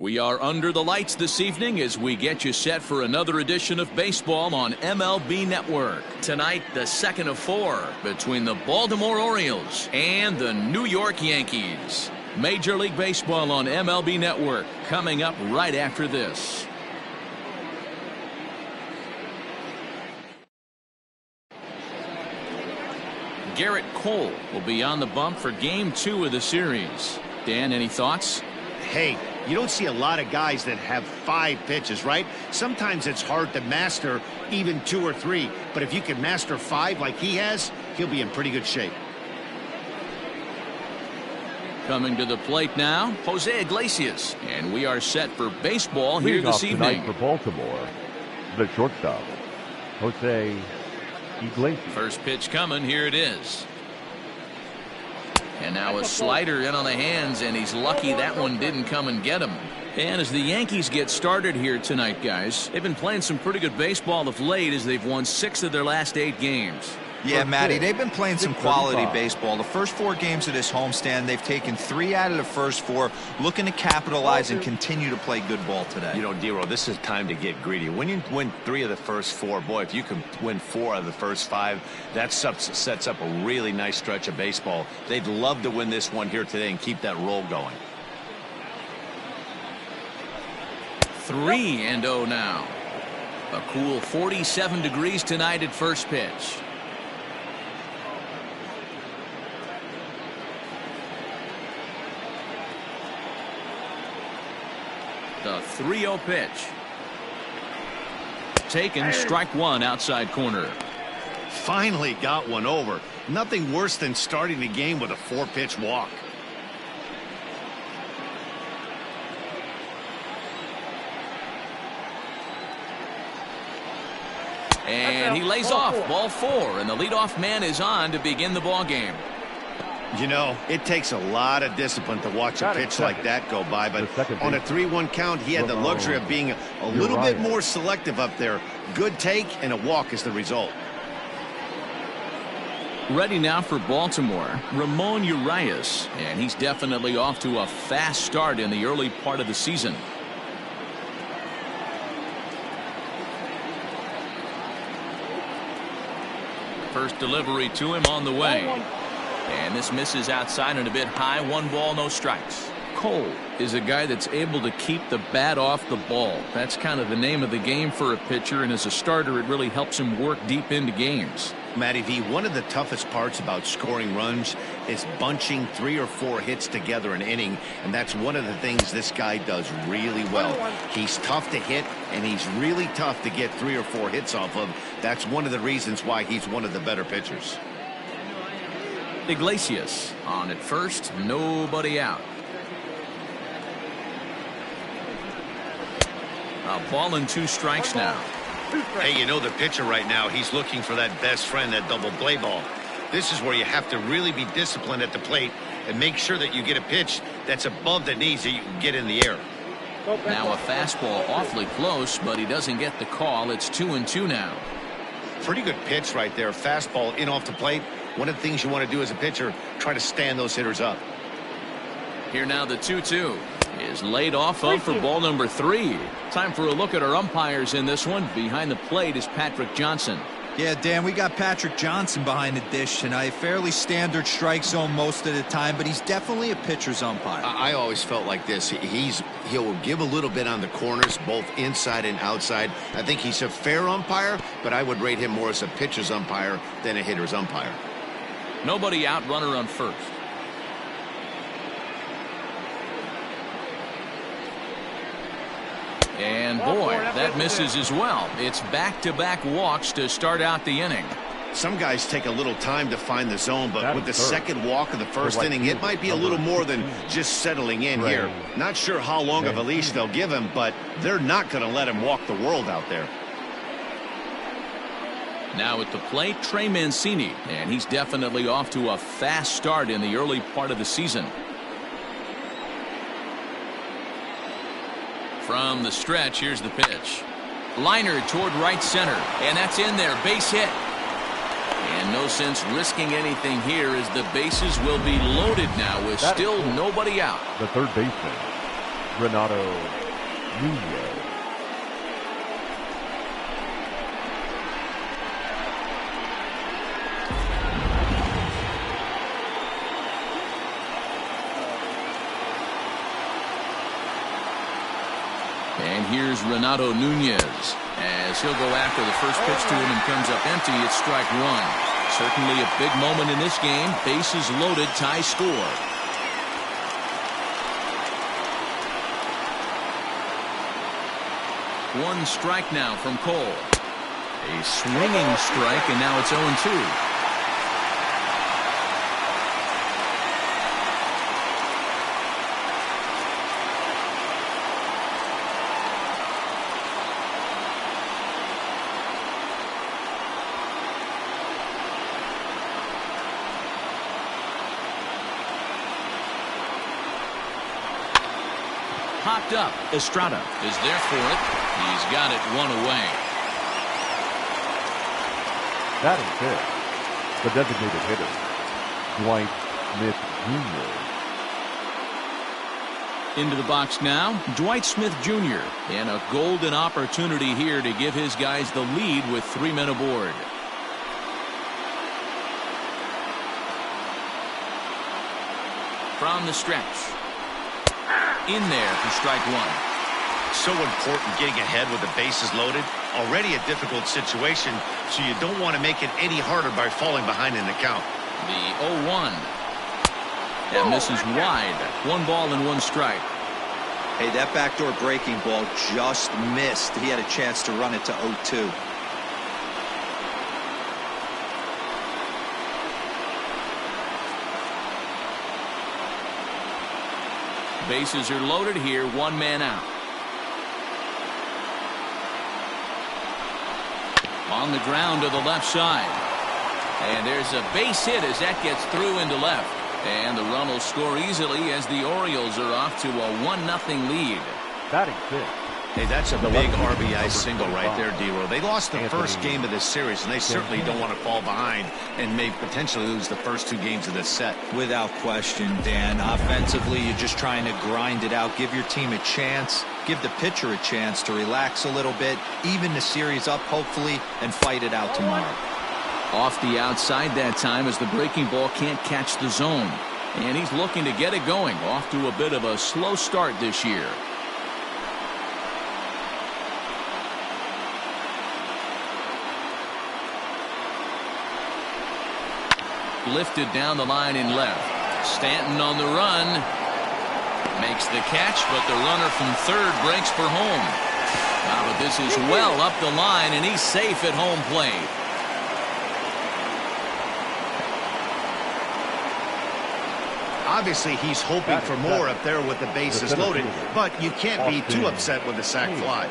We are under the lights this evening as we get you set for another edition of baseball on MLB Network. Tonight, the second of four between the Baltimore Orioles and the New York Yankees. Major League Baseball on MLB Network coming up right after this. Garrett Cole will be on the bump for Game 2 of the series. Dan, any thoughts? Hey, you don't see a lot of guys that have 5 pitches, right? Sometimes it's hard to master even 2 or 3. But if you can master 5 like he has, he'll be in pretty good shape. Coming to the plate now, Jose Iglesias. And we are set for baseball here this evening. For Baltimore, the shortstop, Jose Iglesias. First pitch coming, here it is. And now a slider in on the hands, and he's lucky that one didn't come and get him. And as the Yankees get started here tonight, guys, they've been playing some pretty good baseball of late as they've won 6 of their last 8 games. Yeah, Matty, they've been playing some quality baseball. The first 4 games of this homestand, they've taken 3 out of the first 4, looking to capitalize and continue to play good ball today. You know, Dero, this is time to get greedy. When you win 3 of the first 4, boy, if you can win 4 of the first 5, that sets up a really nice stretch of baseball. They'd love to win this one here today and keep that roll going. 3-0 now. A cool 47 degrees tonight at first pitch. The 3-0 pitch. Taken, strike 1 outside corner. Finally got one over. Nothing worse than starting the game with a 4-pitch walk. And he lays off, ball 4, and the leadoff man is on to begin the ball game. You know, it takes a lot of discipline to watch a pitch like that go by, but on a 3-1 count, he had the luxury of being a little bit more selective up there. Good take and a walk is the result. Ready now for Baltimore, Ramon Urias, and he's definitely off to a fast start in the early part of the season. First delivery to him on the way. And this misses outside and a bit high. 1 ball, no strikes. Cole is a guy that's able to keep the bat off the ball. That's kind of the name of the game for a pitcher, and as a starter, it really helps him work deep into games. Matty V, one of the toughest parts about scoring runs is bunching 3 or 4 hits together an inning, and that's one of the things this guy does really well. He's tough to hit, and he's really tough to get 3 or 4 hits off of. That's one of the reasons why he's one of the better pitchers. Iglesias on at first, nobody out. A ball and 2 strikes now. Hey, you know the pitcher right now, he's looking for that best friend, that double play ball. This is where you have to really be disciplined at the plate and make sure that you get a pitch that's above the knees that you can get in the air. Now a fastball awfully close, but he doesn't get the call. It's 2-2 now. Pretty good pitch right there. Fastball in off the plate. One of the things you want to do as a pitcher, try to stand those hitters up. Here now the 2-2 is laid off of for ball number 3. Time for a look at our umpires in this one. Behind the plate is Patrick Johnson. Yeah, Dan, we got Patrick Johnson behind the dish tonight. Fairly standard strike zone most of the time, but he's definitely a pitcher's umpire. I always felt like this. He'll give a little bit on the corners, both inside and outside. I think he's a fair umpire, but I would rate him more as a pitcher's umpire than a hitter's umpire. Nobody out, runner on first. And boy, that misses as well. It's back-to-back walks to start out the inning. Some guys take a little time to find the zone, but with the second walk of the first inning, it might be a little more than just settling in here. Not sure how long of a leash they'll give him, but they're not going to let him walk the world out there. Now at the plate, Trey Mancini, and he's definitely off to a fast start in the early part of the season. From the stretch, here's the pitch. Liner toward right center, and that's in there, base hit. And no sense risking anything here as the bases will be loaded now with still nobody out. The third baseman, Renato Nunez. And here's Renato Nunez as he'll go after the first pitch to him and comes up empty. It's strike one. Certainly a big moment in this game. Bases loaded, tie score. One strike now from Cole. A swinging strike, and now it's 0-2. Popped up. Estrada is there for it. He's got it one away. That is it. The designated hitter, Dwight Smith Jr. Into the box now, Dwight Smith Jr. And a golden opportunity here to give his guys the lead with 3 men aboard. From the stretch. In there for strike one. So important getting ahead with the bases loaded. Already a difficult situation, so you don't want to make it any harder by falling behind in the count. The 0-1. That misses wide. 1 ball and 1 strike. Hey, that backdoor breaking ball just missed. He had a chance to run it to 0-2. Bases are loaded here, 1 man out. On the ground to the left side. And there's a base hit as that gets through into left. And the run will score easily as the Orioles are off to a 1-0 lead. Batting fifth. Hey, that's a big RBI single right there, D-Row. They lost the first game of this series, and they certainly don't want to fall behind and may potentially lose the first 2 games of this set. Without question, Dan. Offensively, you're just trying to grind it out. Give your team a chance. Give the pitcher a chance to relax a little bit. Even the series up, hopefully, and fight it out tomorrow. Off the outside that time as the breaking ball can't catch the zone. And he's looking to get it going. Off to a bit of a slow start this year. Lifted down the line in left. Stanton on the run. Makes the catch, but the runner from third breaks for home. But this is well up the line, and he's safe at home plate. Obviously, he's hoping for more up there with the bases loaded, but you can't be too upset with the sac fly.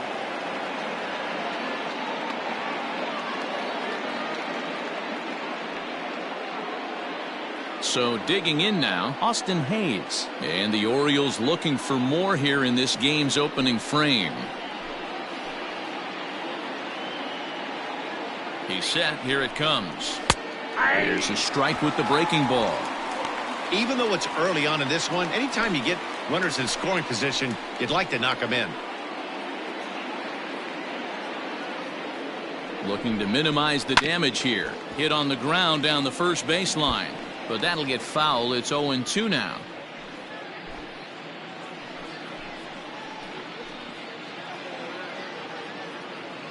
So digging in now, Austin Hayes. And the Orioles looking for more here in this game's opening frame. He's set. Here it comes. There's a strike with the breaking ball. Even though it's early on in this one, anytime you get runners in scoring position, you'd like to knock them in. Looking to minimize the damage here. Hit on the ground down the first baseline. But that'll get foul. It's 0-2 now.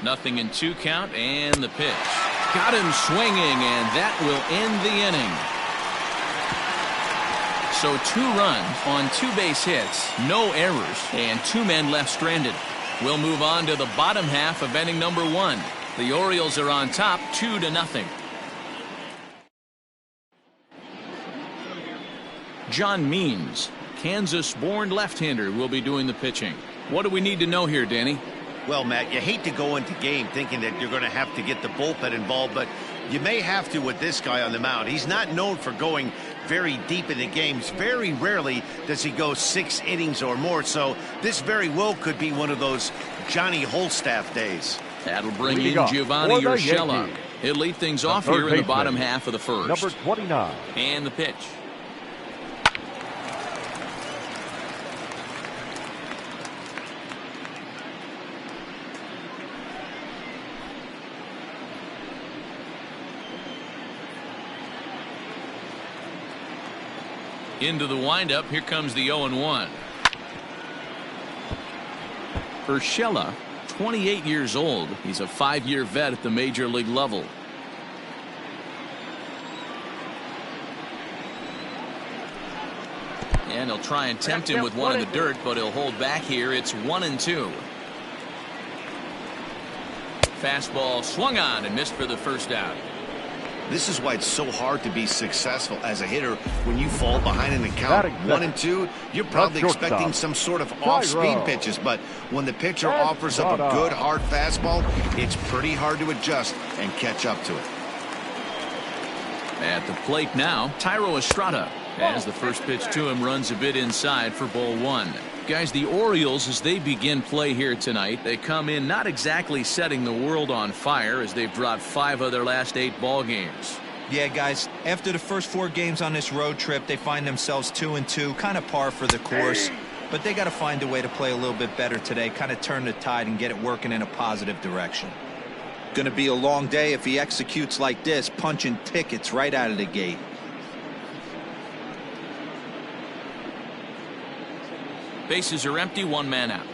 Nothing in 2 count, and the pitch. Got him swinging, and that will end the inning. So 2 runs on 2 base hits, no errors, and 2 men left stranded. We'll move on to the bottom half of inning number 1. The Orioles are on top 2-0. John Means, Kansas-born left-hander, will be doing the pitching. What do we need to know here, Danny? Well, Matt, you hate to go into game thinking that you're going to have to get the bullpen involved, but you may have to with this guy on the mound. He's not known for going very deep in the games. Very rarely does he go 6 innings or more, so this very well could be one of those Johnny Holstaff days. That'll bring in Giovanni Urshela. He'll lead things off here in the bottom half of the first. Number 29. And the pitch. Into the windup. Here comes the 0-1. Urshela, 28 years old. He's a 5-year vet at the major league level. And he'll try and tempt him with one in the dirt, but he'll hold back here. It's 1-2. Fastball swung on and missed for the first out. This is why it's so hard to be successful as a hitter when you fall behind in the count. 1-2, you're probably expecting some sort of off-speed pitches, but when the pitcher offers up a good hard fastball, it's pretty hard to adjust and catch up to it. At the plate now, Thairo Estrada, as the first pitch to him runs a bit inside for ball 1. Guys, the Orioles, as they begin play here tonight, they come in not exactly setting the world on fire, as they've dropped 5 of their last 8 ball games. Yeah, guys, after the first 4 games on this road trip, they find themselves 2-2, kind of par for the course. But they got to find a way to play a little bit better today, kind of turn the tide and get it working in a positive direction. Going to be a long day if he executes like this, punching tickets right out of the gate. Bases are empty, 1 man out.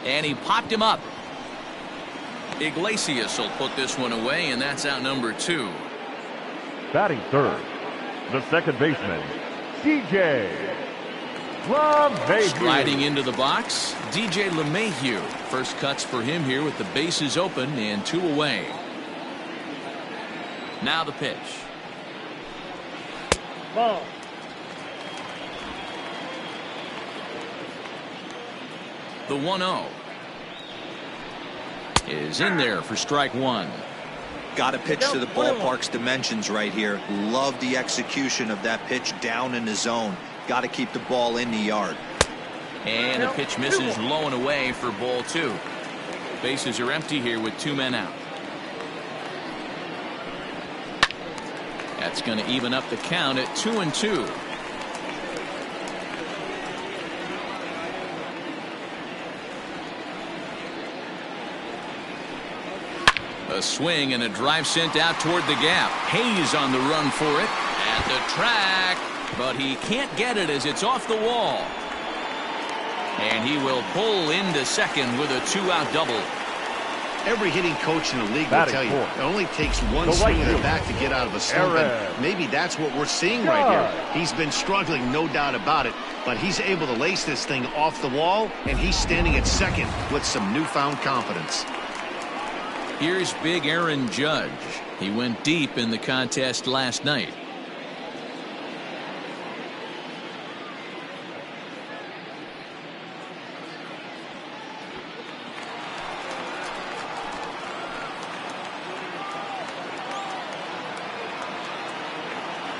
And he popped him up. Iglesias will put this one away, and that's out number 2. Batting third, the second baseman, DJ LeMahieu. Sliding into the box, DJ LeMahieu. First cuts for him here with the bases open and 2 away. Now the pitch. Ball. The 1-0 is in there for strike 1. Got to pitch to the ballpark's dimensions right here. Love the execution of that pitch down in the zone. Got to keep the ball in the yard. And the pitch misses low and away for ball 2. Bases are empty here with 2 men out. That's going to even up the count at 2-2. A swing and a drive sent out toward the gap. Hayes on the run for it at the track, but he can't get it as it's off the wall. And he will pull into second with a 2-out double. Every hitting coach in the league will tell you it only takes one swing of the bat to get out of a slump, and maybe that's what we're seeing right here. He's been struggling, no doubt about it, but he's able to lace this thing off the wall, and he's standing at second with some newfound confidence. Here's big Aaron Judge. He went deep in the contest last night.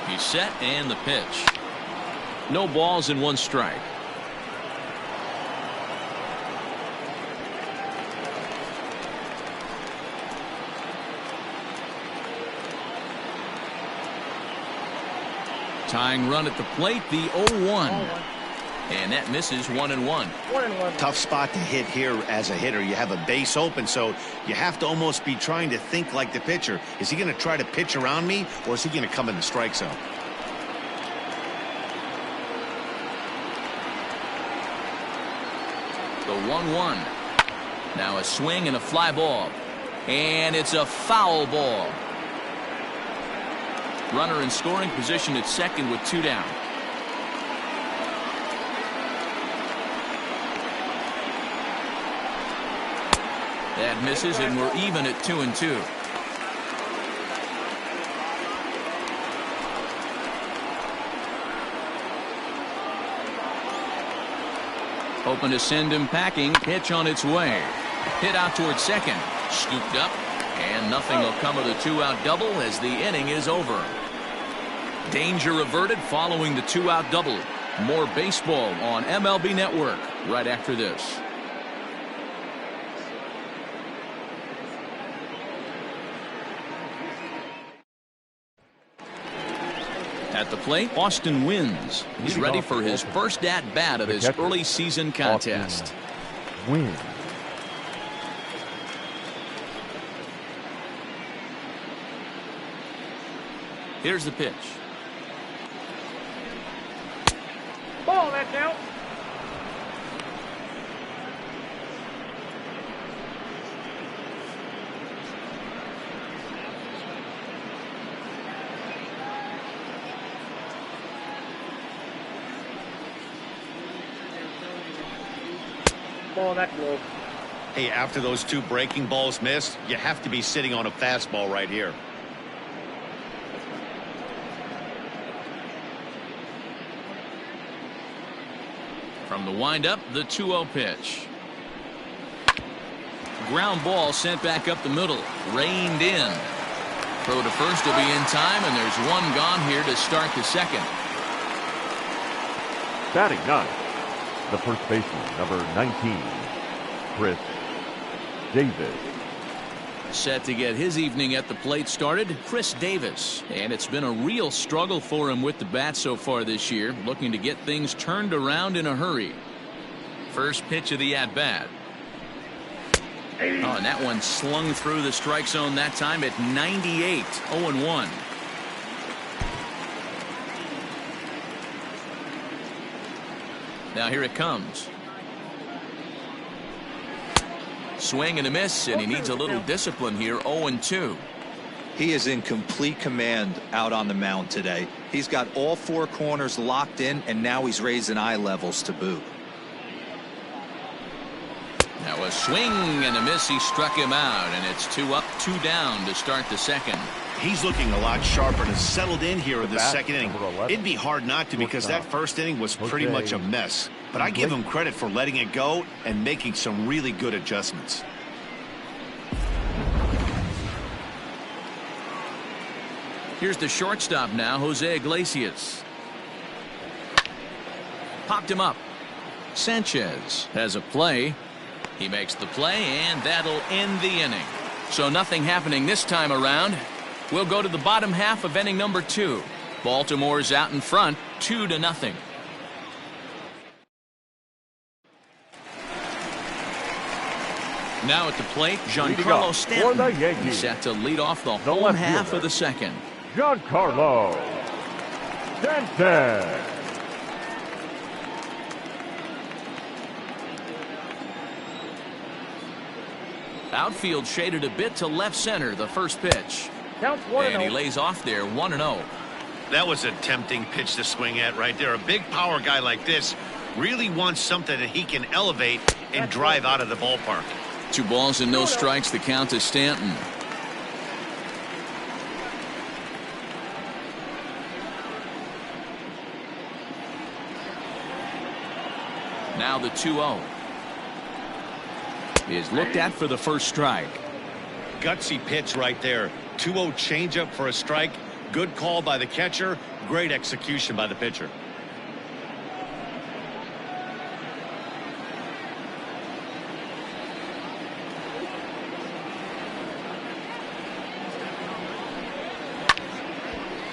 He's set and the pitch. No balls and 1 strike. Tying run at the plate, the 0-1. And that misses 1-1. Tough spot to hit here as a hitter. You have a base open, so you have to almost be trying to think like the pitcher. Is he going to try to pitch around me, or is he going to come in the strike zone? The 1-1. Now a swing and a fly ball. And it's a foul ball. Runner in scoring position at second with 2 down. That misses, and we're even at 2-2. Hoping to send him packing. Pitch on its way. Hit out towards second. Scooped up. And nothing will come of the 2-out double as the inning is over. Danger averted following the 2-out double. More baseball on MLB Network right after this. At the plate, Austin Wynns. He's ready for his first at-bat of this early season contest. Wynns. Here's the pitch. Ball, that count. Ball, that close. Hey, after those two breaking balls missed, you have to be sitting on a fastball right here. From the windup, the 2-0 pitch. Ground ball sent back up the middle. Reined in. Throw to first will be in time, and there's one gone here to start the second. Batting ninth, the first baseman, number 19, Chris Davis. Set to get his evening at the plate started, Chris Davis. And it's been a real struggle for him with the bat so far this year, looking to get things turned around in a hurry. First pitch of the at-bat. Oh, and that one slung through the strike zone that time at 98, 0-1. Now here it comes. Swing and a miss, and he needs a little discipline here. 0-2. He is in complete command out on the mound today. He's got all four corners locked in, and now he's raising eye levels to boot. Now a swing and a miss. He struck him out, and it's 2 up, 2 down to start the second. He's looking a lot sharper and has settled in here in the second inning. Number 11. It'd be hard not to, because that first inning was pretty much a mess. But I give him credit for letting it go and making some really good adjustments. Here's the shortstop now, Jose Iglesias. Popped him up. Sanchez has a play. He makes the play, and that'll end the inning. So nothing happening this time around. We'll go to the bottom half of inning number 2. Baltimore's out in front, 2-0. Now at the plate, Giancarlo Stanton. He's set to lead off the home half of the second. Giancarlo Stanton. Outfield shaded a bit to left center, the first pitch. Counts And he 1-0. lays off there, 1-0. That was a tempting pitch to swing at right there. A big power guy like this really wants something that he can elevate and drive out of the ballpark. 2 balls and no strikes, the count to Stanton. Now the 2-0 is looked at for the first strike. Gutsy pitch right there. 2-0 changeup for a strike. Good call by the catcher. Great execution by the pitcher.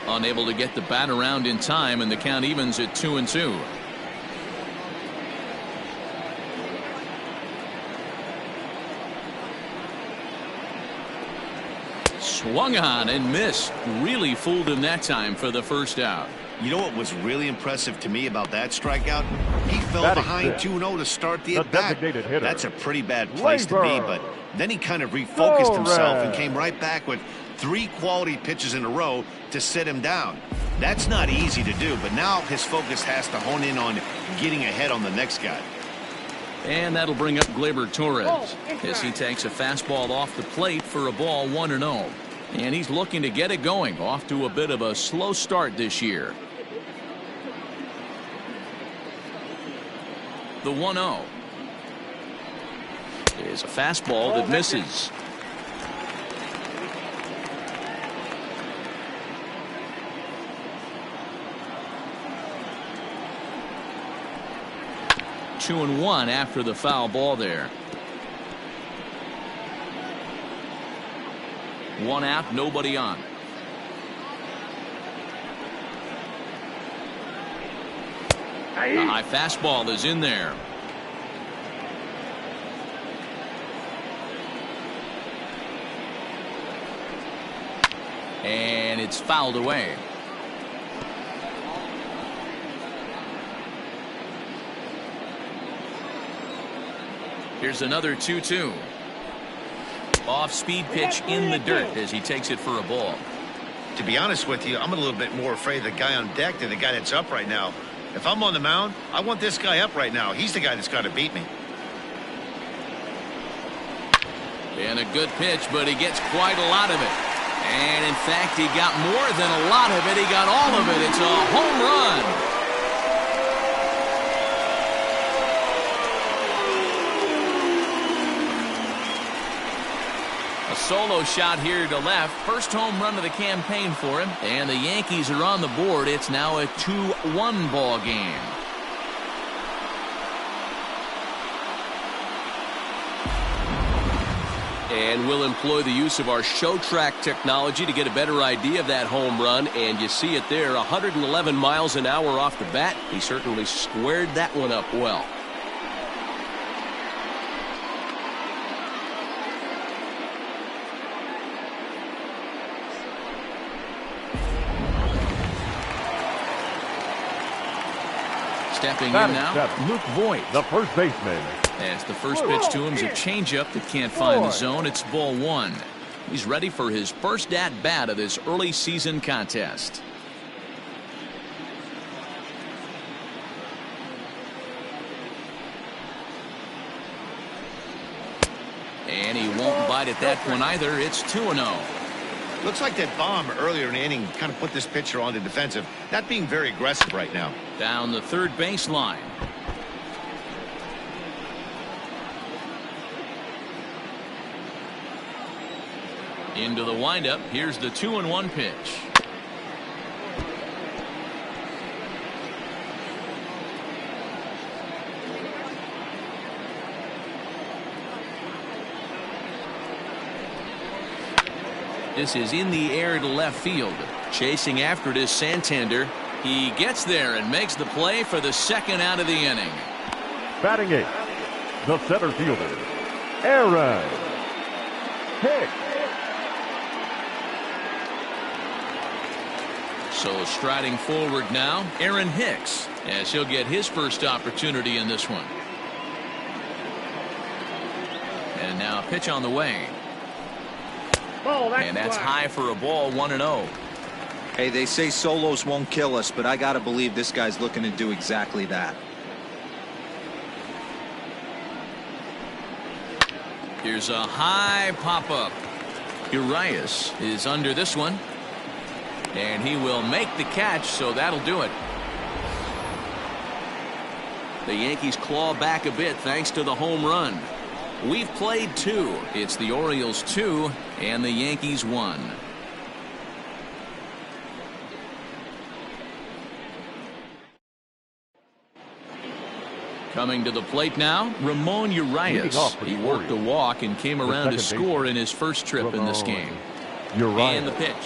Unable to get the bat around in time, and the count evens at 2-2. Swung on and missed. Really fooled him that time for the first out. You know what was really impressive to me about that strikeout? He fell Batting behind fifth. 2-0 to start the The at-bat. designated hitter. That's a pretty bad place to be, Labor. but then he kind of refocused himself and Torres. came right back with 3 quality pitches in a row to sit him down. That's not easy to do, but now his focus has to hone in on getting ahead on the next guy. And that'll bring up Gleyber Torres as he takes a fastball off the plate for a ball, 1-0. And he's looking to get it going, off to a bit of a slow start this year. The 1-0 is a fastball that misses. Two and one after the foul ball there. 1 out, nobody on. The high fastball is in there. And it's fouled away. Here's another 2-2. Off-speed pitch in the dirt as he takes it for a ball. To be honest with you, I'm a little bit more afraid of the guy on deck than the guy that's up right now. If I'm on the mound, I want this guy up right now. He's the guy that's got to beat me. And a good pitch, but he gets quite a lot of it. And in fact, he got more than a lot of it. He got all of it. It's a home run. A solo shot here to left. First home run of the campaign for him. And the Yankees are on the board. It's now a 2-1 ball game. And we'll employ the use of our show track technology to get a better idea of that home run. And you see it there, 111 miles an hour off the bat. He certainly squared that one up well. Stepping in now, Luke Voigt, the first baseman. As the first pitch to him is a changeup that can't find the zone. It's ball one. He's ready for his first at-bat of this early season contest. And he won't bite at that one either. It's 2-0. Looks like that bomb earlier in the inning kind of put this pitcher on the defensive. Not being very aggressive right now. Down the third baseline. Into the windup. Here's the 2-1 pitch. This is in the air to left field. Chasing after it is Santander. He gets there and makes the play for the second out of the inning. Batting eighth, the center fielder, Aaron Hicks. So striding forward now, Aaron Hicks, as he'll get his first opportunity in this one. And now a pitch on the way. And that's high for a ball, 1-0. Hey, they say solos won't kill us, but I got to believe this guy's looking to do exactly that. Here's a high pop-up. Urias is under this one. And he will make the catch, so that'll do it. The Yankees claw back a bit thanks to the home run. We've played two. It's the Orioles 2 and the Yankees 1. Coming to the plate now, Ramon Urias. He worked a walk and came around to score in his first trip in this game. And the pitch.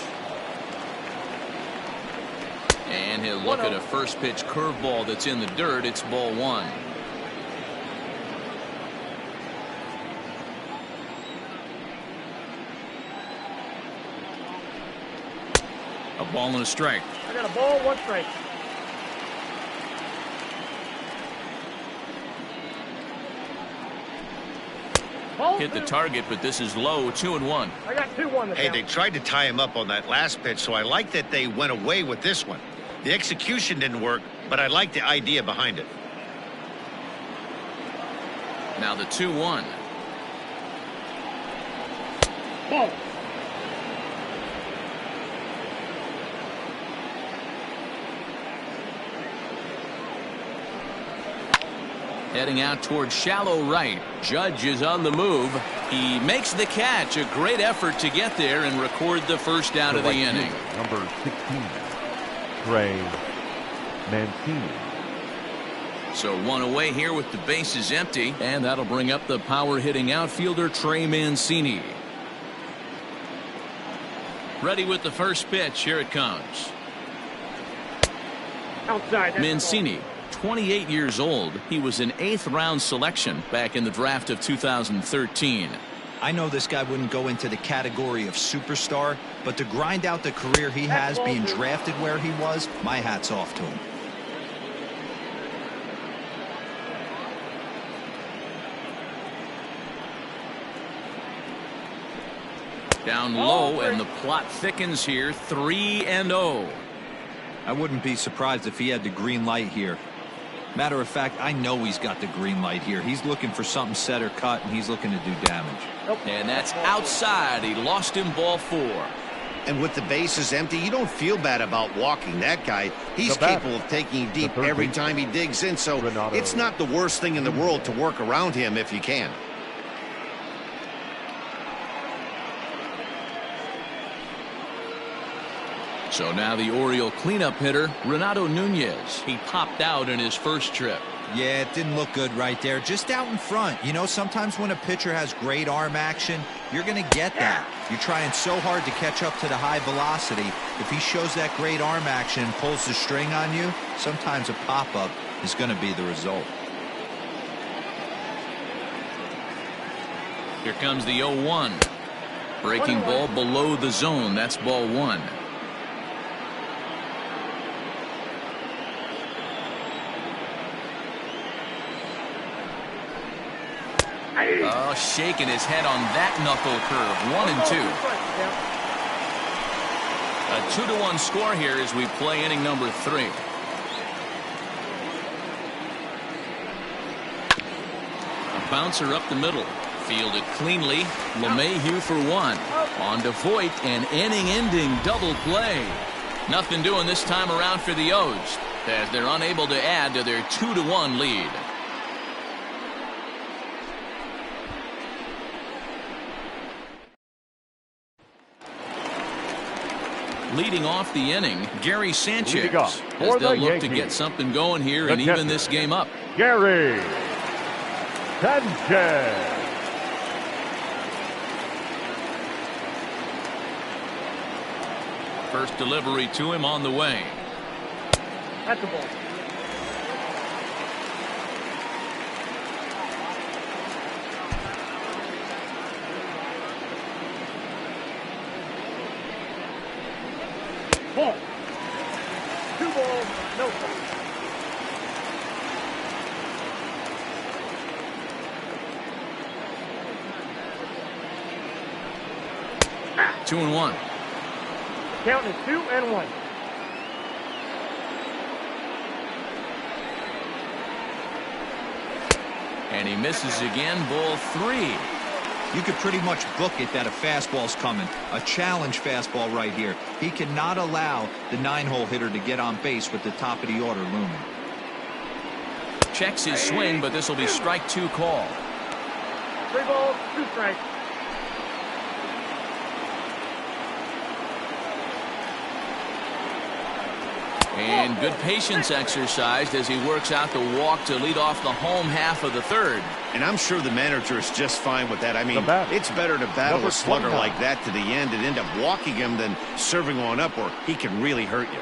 And he'll look at a first pitch curveball that's in the dirt. It's ball one. A ball and a strike. I got a ball, one strike. Hit the target, but this is low, 2-1. I got 2-1. Hey, they tried to tie him up on that last pitch, so I like that they went away with this one. The execution didn't work, but I like the idea behind it. Now the 2-1. Ball. Heading out towards shallow right. Judge is on the move. He makes the catch. A great effort to get there and record the first out of the inning. Number 16, Trey Mancini. So one away here with the bases empty, and that'll bring up the power hitting outfielder Trey Mancini. Ready with the first pitch. Here it comes. Outside. Mancini, 28 years old. He was an 8th round selection back in the draft of 2013. I know this guy wouldn't go into the category of superstar, but to grind out the career he has being drafted where he was, my hat's off to him. Down low, and the plot thickens here, 3-0. I wouldn't be surprised if he had the green light here. Matter of fact, I know he's got the green light here. He's looking for something set or cut, and he's looking to do damage. And that's outside. He lost him, ball 4. And with the bases empty, you don't feel bad about walking that guy. He's capable of taking you deep every time he digs in, so it's not the worst thing in the world to work around him if you can. So now the Oriole cleanup hitter, Renato Nunez. He popped out in his first trip. Yeah, it didn't look good right there. Just out in front. You know, sometimes when a pitcher has great arm action, you're going to get that. You're trying so hard to catch up to the high velocity. If he shows that great arm action and pulls the string on you, sometimes a pop-up is going to be the result. Here comes the 0-1. Breaking ball below the zone. That's ball 1. Oh, shaking his head on that knuckle curve. 1-2. A 2-1 score here as we play inning number 3. A bouncer up the middle. Fielded cleanly. LeMahieu for 1. On to Voit, an inning-ending double play. Nothing doing this time around for the O's as they're unable to add to their 2-1 lead. Leading off the inning, Gary Sanchez, as they'll look to get something going here and even this game up. Gary Sanchez. First delivery to him on the way. That's the ball. Ball. 2 balls, no strikes. Two and 1. Count is 2-1. And he misses again, ball 3. You could pretty much book it that a fastball's coming. A challenge fastball right here. He cannot allow the 9-hole hitter to get on base with the top of the order looming. Checks his swing, but this will be strike 2 call. 3 balls, 2 strikes. And good patience exercised as he works out the walk to lead off the home half of the 3rd. And I'm sure the manager is just fine with that. I mean, it's better to battle a slugger like that to the end and end up walking him than serving one up where he can really hurt you.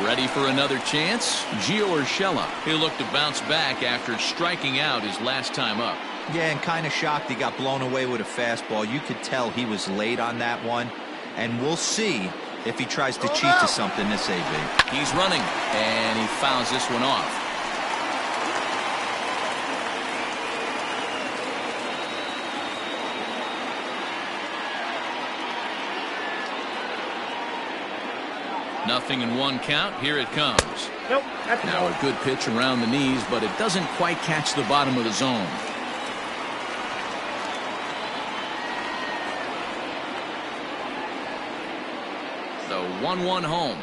Ready for another chance? Gio Urshela. He'll look to bounce back after striking out his last time up. Yeah, and kind of shocked he got blown away with a fastball. You could tell he was late on that one. And we'll see if he tries to cheat to something this AB. He's running, and he fouls this one off. Nothing in 1 count. Here it comes. Nope, that's now a good pitch around the knees, but it doesn't quite catch the bottom of the zone. The 1-1 home.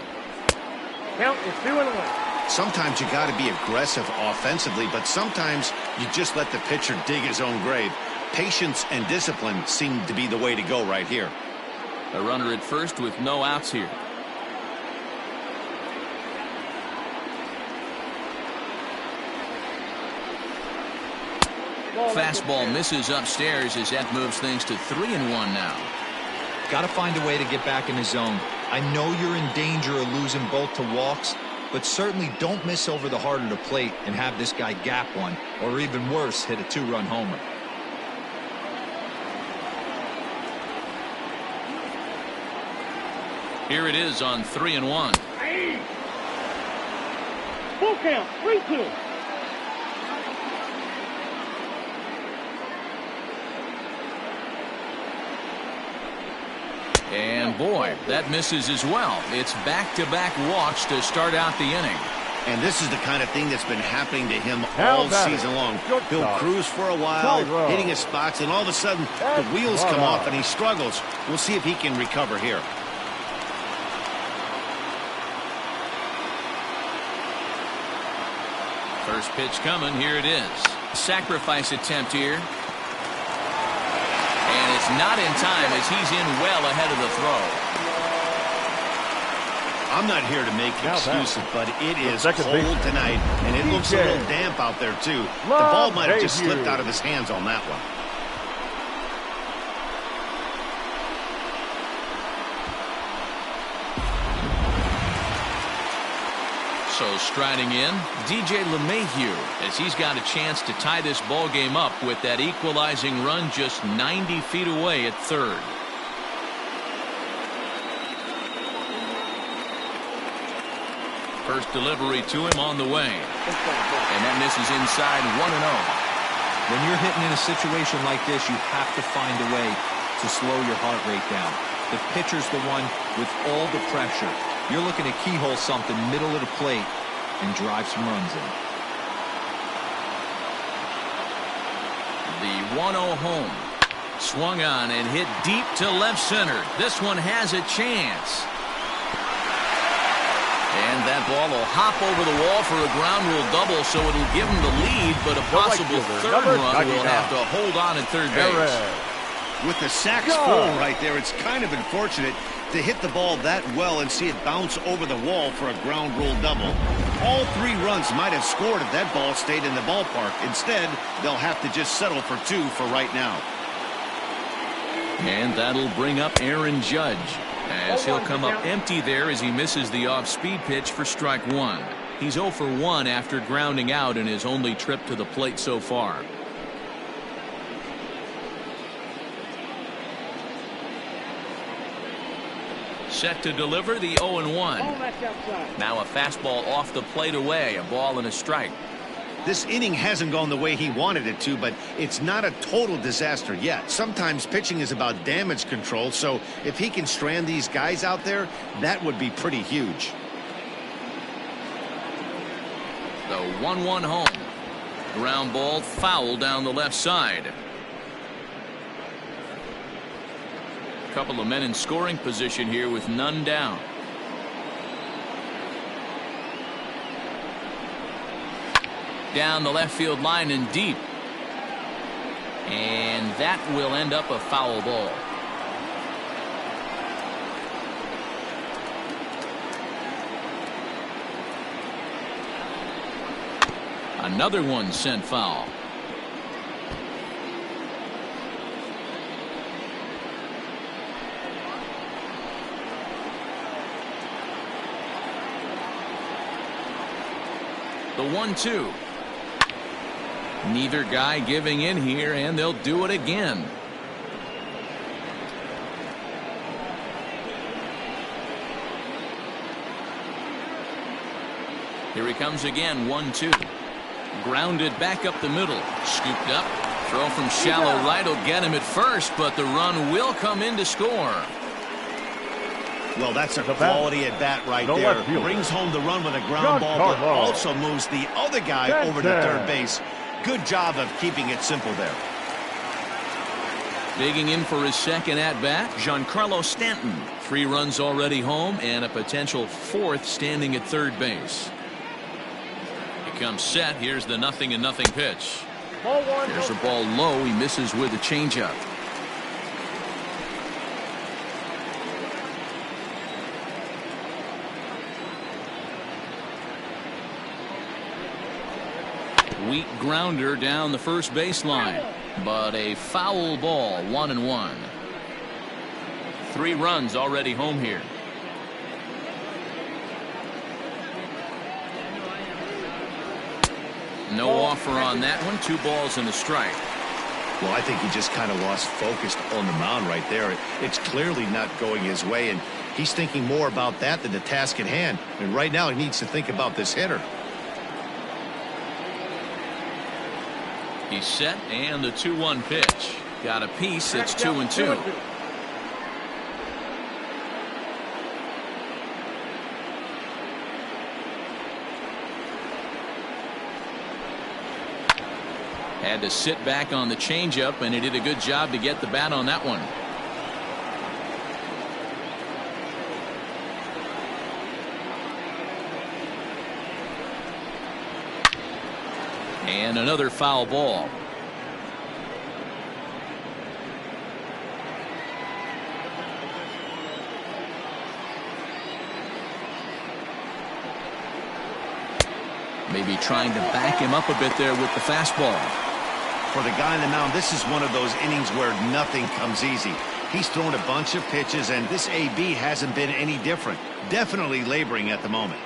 Count is 2-1. Sometimes you got to be aggressive offensively, but sometimes you just let the pitcher dig his own grave. Patience and discipline seem to be the way to go right here. A runner at first with no outs here. Fastball misses upstairs as that moves things to 3-1 now. Got to find a way to get back in the zone. I know you're in danger of losing both to walks, but certainly don't miss over the heart of the plate and have this guy gap one, or even worse, hit a 2-run homer. Here it is on 3-1. Full count, 3-2. And boy, that misses as well. It's back-to-back walks to start out the inning. And this is the kind of thing that's been happening to him How all about season it? long. Good He'll job. cruise for a while, Throw. hitting his spots, and all of a sudden the wheels come off and he struggles. We'll see if he can recover here. First pitch coming. Here it is. Sacrifice attempt here. And it's not in time as he's in well ahead of the throw. I'm not here to make Now excuses, but it is second cold baseman. tonight, and it looks a DJ. little damp out there, too. The Love ball might have just debut. slipped out of his hands on that one. So striding in, DJ LeMahieu, as he's got a chance to tie this ball game up with that equalizing run just 90 feet away at third. First delivery to him on the way. And that misses inside 1-0. When you're hitting in a situation like this, you have to find a way to slow your heart rate down. The pitcher's the one with all the pressure. You're looking to keyhole something middle of the plate and drive some runs in. The 1-0 home. Swung on and hit deep to left center. This one has a chance. And that ball will hop over the wall for a ground rule double, so it'll give him the lead, but a possible third run will have to hold on at third base. With the sacks full right there, it's kind of unfortunate to hit the ball that well and see it bounce over the wall for a ground rule double. All 3 runs might have scored if that ball stayed in the ballpark. Instead, they'll have to just settle for 2 for right now. And that'll bring up Aaron Judge, as he'll come up empty there as he misses the off-speed pitch for strike 1. He's 0 for 1 after grounding out in his only trip to the plate so far. Set to deliver the 0-1. Now a fastball off the plate away, a ball and a strike. This inning hasn't gone the way he wanted it to, but it's not a total disaster yet. Sometimes pitching is about damage control, so if he can strand these guys out there, that would be pretty huge. The 1-1 home. Ground ball foul down the left side. Couple of men in scoring position here with none down. Down the left field line and deep. And that will end up a foul ball. Another one sent foul. The 1-2. Neither guy giving in here, and they'll do it again. Here he comes again, 1-2. Grounded back up the middle. Scooped up. Throw from shallow right will get him at first, but the run will come in to score. Well, that's a quality at bat right there. Brings home the run with a ground ball, but also moves the other guy over to third base. Good job of keeping it simple there. Digging in for his second at-bat, Giancarlo Stanton. 3 runs already home and a potential 4th standing at third base. He comes set. Here's the 0-0 pitch. There's a ball low. He misses with a changeup. Weak grounder down the first baseline, but a foul ball, 1-1. 3 runs already home here. No offer on that one. 2 balls and a strike. Well, I think he just kind of lost focus on the mound right there. It's clearly not going his way, and he's thinking more about that than the task at hand. And right now he needs to think about this hitter. He's set, and the 2-1 pitch. Got a piece. It's 2-2. Had to sit back on the changeup, and he did a good job to get the bat on that one. And another foul ball. Maybe trying to back him up a bit there with the fastball. For the guy on the mound, this is one of those innings where nothing comes easy. He's thrown a bunch of pitches, and this AB hasn't been any different. Definitely laboring at the moment.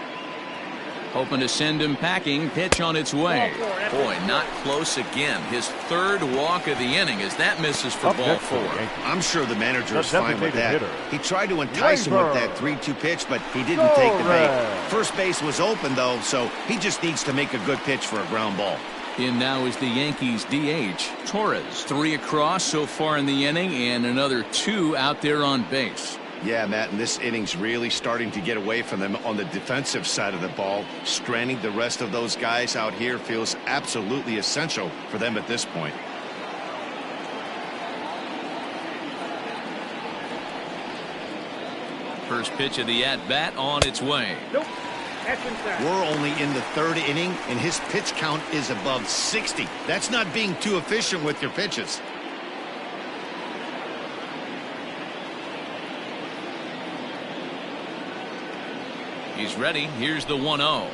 Hoping to send him packing. Pitch on its way. Boy, not close again. His 3rd walk of the inning as that misses for ball 4. I'm sure the manager is fine with that. He tried to entice him with that 3-2 pitch, but he didn't take the bait. First base was open, though, so he just needs to make a good pitch for a ground ball. In now is the Yankees DH, Torres. 3 across so far in the inning, and another 2 out there on base. Yeah, Matt, and this inning's really starting to get away from them on the defensive side of the ball. Stranding the rest of those guys out here feels absolutely essential for them at this point. First pitch of the at-bat on its way. Nope. We're only in the 3rd inning, and his pitch count is above 60. That's not being too efficient with your pitches. He's ready. Here's the 1-0.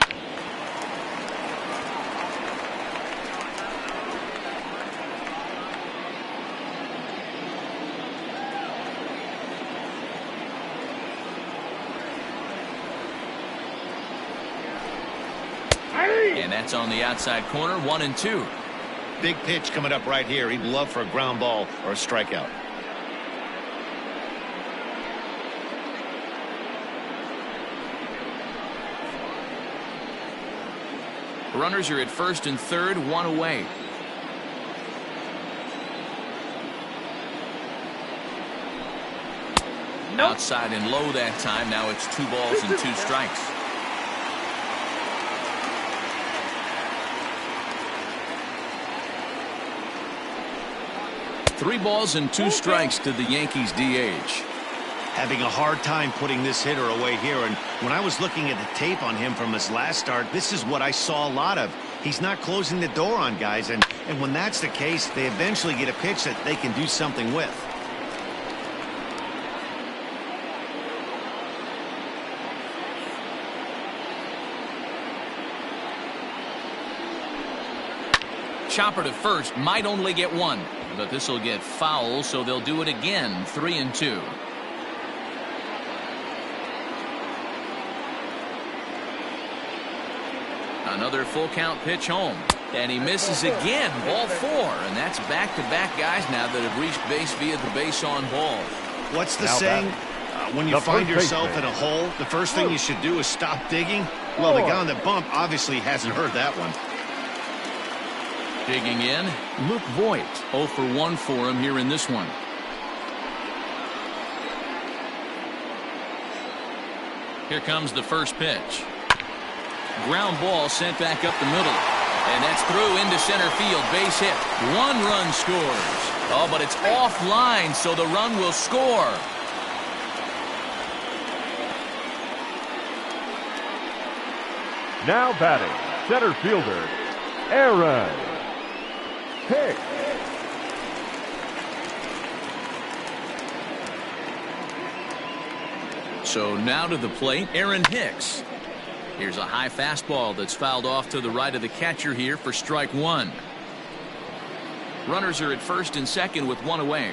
And that's on the outside corner. 1-2. Big pitch coming up right here. He'd love for a ground ball or a strikeout. Runners are at 1st and 3rd, 1 away. Nope. Outside and low that time. Now it's 2 balls and 2 strikes. Three balls and 2 strikes to the Yankees DH. Having a hard time putting this hitter away here, and when I was looking at the tape on him from his last start, this is what I saw a lot of. He's not closing the door on guys, and when that's the case, they eventually get a pitch that they can do something with. Chopper to first, might only get 1, but this will get foul, so they'll do it again. 3-2. Another full count pitch home, and he misses again. Ball 4, and that's back-to-back guys now that have reached base via the base on ball. What's the saying? When you find yourself in a hole, the first thing you should do is stop digging. Well, the guy on the bump obviously hasn't heard that one. Digging in, Luke Voigt. 0 for 1 for him here in this one. Here comes the first pitch. Ground ball sent back up the middle. And that's through into center field. Base hit. 1 run scores. Oh, but it's offline, so the run will score. Now batting, center fielder, Aaron Hicks. So now to the plate, Aaron Hicks. Here's a high fastball that's fouled off to the right of the catcher here for strike 1. Runners are at 1st and 2nd with 1 away.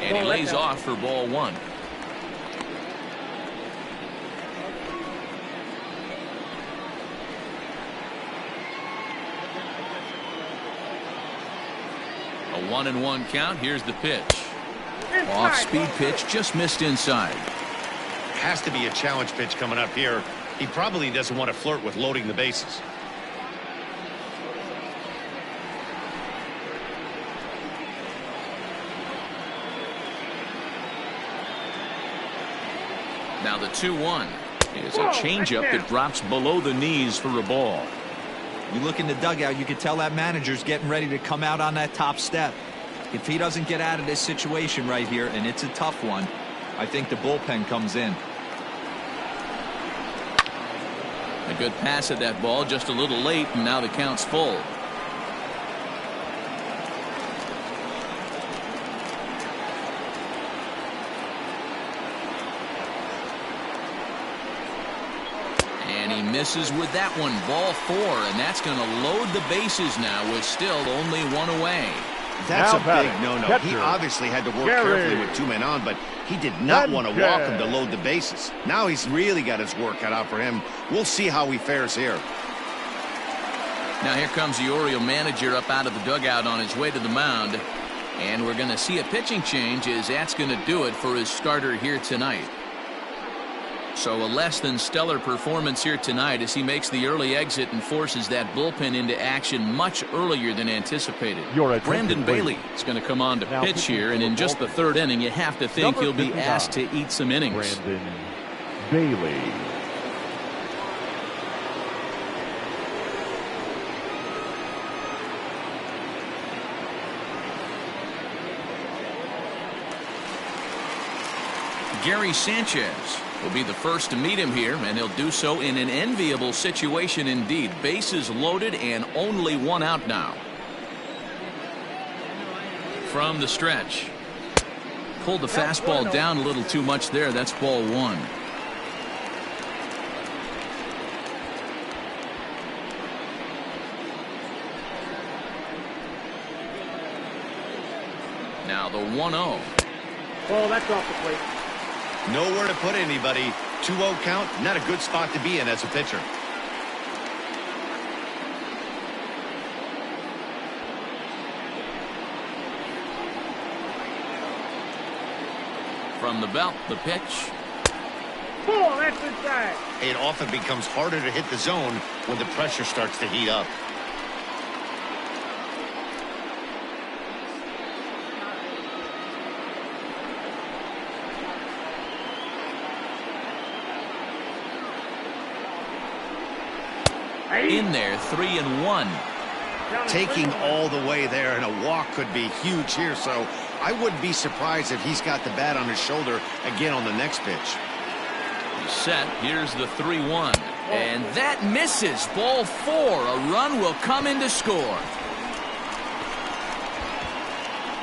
And he lays off for ball 1. 1-1 count. Here's the pitch. Off-speed pitch, just missed inside. Has to be a challenge pitch coming up here. He probably doesn't want to flirt with loading the bases. Now the 2-1 is a changeup that drops below the knees for a ball. You look in the dugout, you can tell that manager's getting ready to come out on that top step. If he doesn't get out of this situation right here, and it's a tough one, I think the bullpen comes in. A good pass at that ball, just a little late, and now the count's full. And he misses with that one. Ball 4, and that's going to load the bases now with still only one away. That's Now a batting, big no-no. He catcher, obviously had to work Gary. carefully with 2 men on, but he did not want to walk him to Sanchez. load the bases. Now he's really got his work cut out for him. We'll see how he fares here. Now here comes the Oriole manager up out of the dugout on his way to the mound. And we're going to see a pitching change, as that's going to do it for his starter here tonight. So a less than stellar performance here tonight as he makes the early exit and forces that bullpen into action much earlier than anticipated. Brandon Bailey is going to come on to pitch here, and in just the 3rd inning, you have to think he'll be asked to eat some innings. Brandon Bailey. Gary Sanchez will be the first to meet him here, and he'll do so in an enviable situation indeed. Bases loaded and only 1 out now. From the stretch. Pulled the fastball down a little too much there. That's ball 1. Now the 1-0. Oh, that's off the plate. Nowhere to put anybody. 2-0 count, not a good spot to be in as a pitcher. From the belt, the pitch. Oh, that's inside. It often becomes harder to hit the zone when the pressure starts to heat up. In there, 3-1. Taking all the way there, and a walk could be huge here, so I wouldn't be surprised if he's got the bat on his shoulder again on the next pitch. He's set. Here's the 3-1. And that misses. Ball 4. A run will come in to score.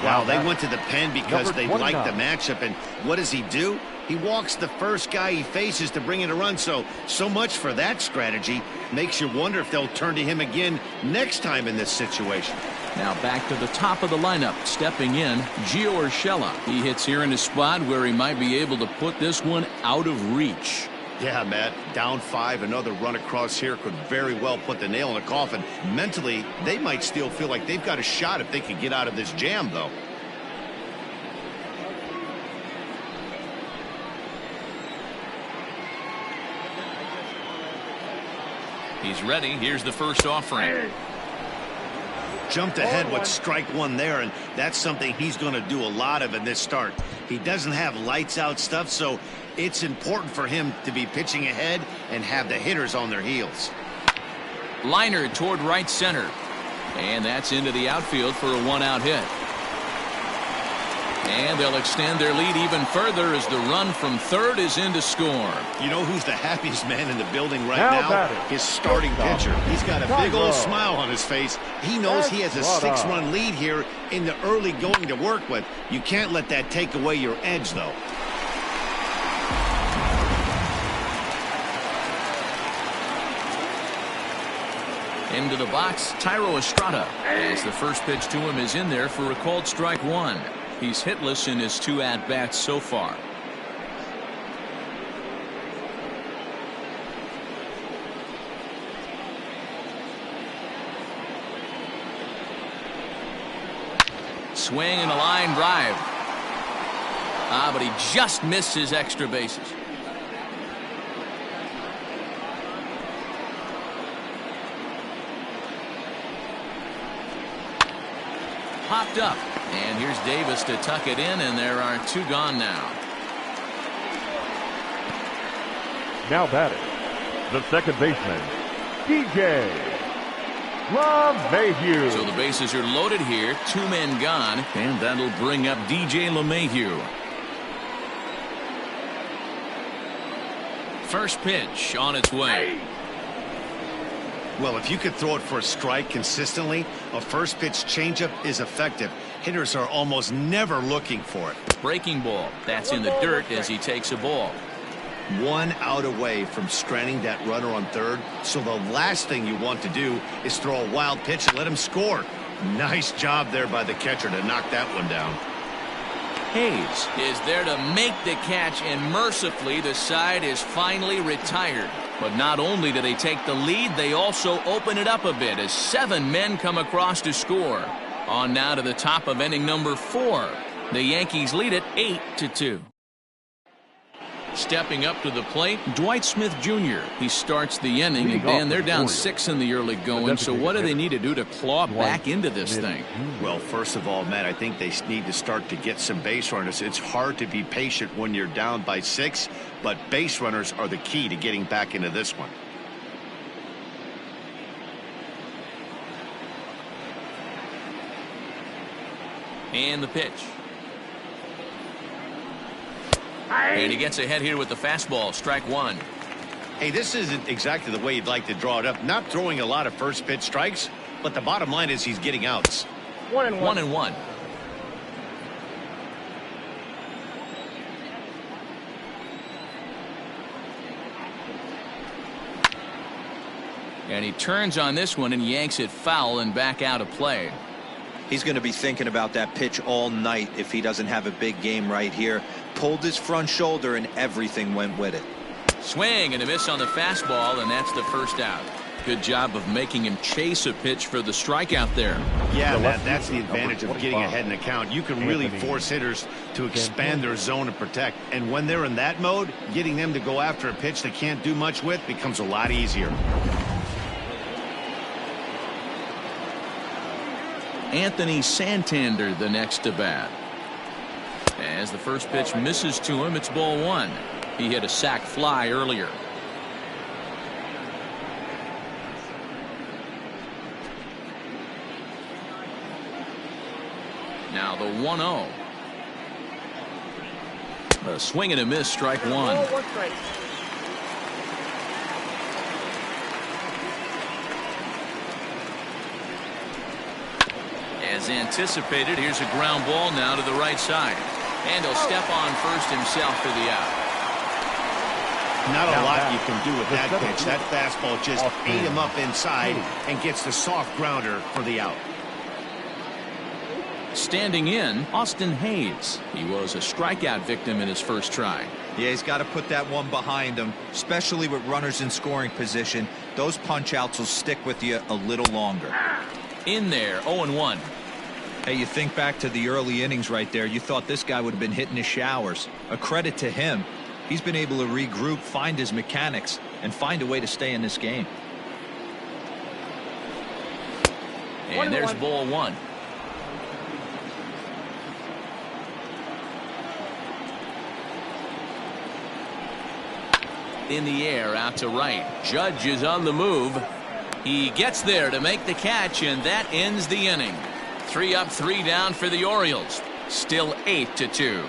Wow, they went to the pen because Number they 29. liked the matchup, and what does he do? He walks the first guy he faces to bring in a run, so much for that strategy. Makes you wonder if they'll turn to him again next time in this situation. Now back to the top of the lineup. Stepping in, Gio Urshela. He hits here in a spot where he might be able to put this one out of reach. Yeah, Matt, down 5, another run across here could very well put the nail in the coffin. Mentally, they might still feel like they've got a shot if they can get out of this jam, though. He's ready. Here's the first offering. Jumped ahead with strike 1 there, and that's something he's going to do a lot of in this start. He doesn't have lights out stuff, so it's important for him to be pitching ahead and have the hitters on their heels. Liner toward right center. And that's into the outfield for a 1-out hit. And they'll extend their lead even further as the run from third is in to score. You know who's the happiest man in the building right Now now? batting. His starting pitcher. He's got a big old Tyler. smile on his face. He knows he has a Estrada. 6-run lead here in the early going to work with. You can't let that take away your edge, though. Into the box, Tyro Estrada. As the first pitch to him is in there for a called strike 1. He's hitless in his 2 at-bats so far. swing and a line drive. But he just missed his extra bases. Popped up. And here's Davis to tuck it in, and there are 2 gone now. Now batting, the second baseman, DJ LeMahieu. So the bases are loaded here, 2 men gone, and that'll bring up DJ LeMahieu. First pitch on its way. Well, if you could throw it for a strike consistently, a first pitch changeup is effective. Hitters are almost never looking for it. Breaking ball. That's in the dirt as he takes a ball. 1 out away from stranding that runner on third. So the last thing you want to do is throw a wild pitch and let him score. Nice job there by the catcher to knock that one down. Hayes is there to make the catch, and mercifully the side is finally retired. But not only do they take the lead, they also open it up a bit as 7 men come across to score. On now to the top of inning number 4. The Yankees lead it 8-2. Stepping up to the plate, Dwight Smith Jr. He starts the inning, and Dan, they're down 6 in the early going. So what do they need to do to claw back into this thing? Well, first of all, Matt, I think they need to start to get some base runners. It's hard to be patient when you're down by 6, but base runners are the key to getting back into this one. And the pitch. And he gets ahead here with the fastball. Strike 1. Hey, this isn't exactly the way you'd like to draw it up. Not throwing a lot of first pitch strikes, but the bottom line is he's getting outs. 1-1. And he turns on this one and yanks it foul and back out of play. He's going to be thinking about that pitch all night if he doesn't have a big game right here. Pulled his front shoulder and everything went with it. Swing and a miss on the fastball, and that's the first out. Good job of making him chase a pitch for the strikeout there. Yeah, that's the advantage of getting ahead in the count. You can really force hitters to expand their zone and protect. And when they're in that mode, getting them to go after a pitch they can't do much with becomes a lot easier. Anthony Santander the next to bat. As the first pitch misses to him, it's ball 1. He hit a sac fly earlier. Now the 1-0. A swing and a miss, strike 1. As anticipated, here's a ground ball now to the right side. And he'll step on first himself for the out. Not a lot you can do with that pitch. That fastball just ate him up inside and gets the soft grounder for the out. Standing in, Austin Hayes. He was a strikeout victim in his first try. Yeah, he's got to put that one behind him, especially with runners in scoring position. Those punch outs will stick with you a little longer. In there, 0-1. Hey, you think back to the early innings right there. You thought this guy would have been hitting his showers. A credit to him. He's been able to regroup, find his mechanics, and find a way to stay in this game. And there's ball 1. In the air, out to right. Judge is on the move. He gets there to make the catch, and that ends the inning. 3 up, 3 down for the Orioles. Still 8-2.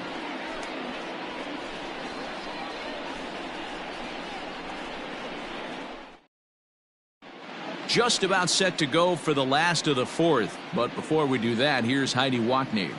Just about set to go for the last of the 4th. But before we do that, here's Heidi Watney.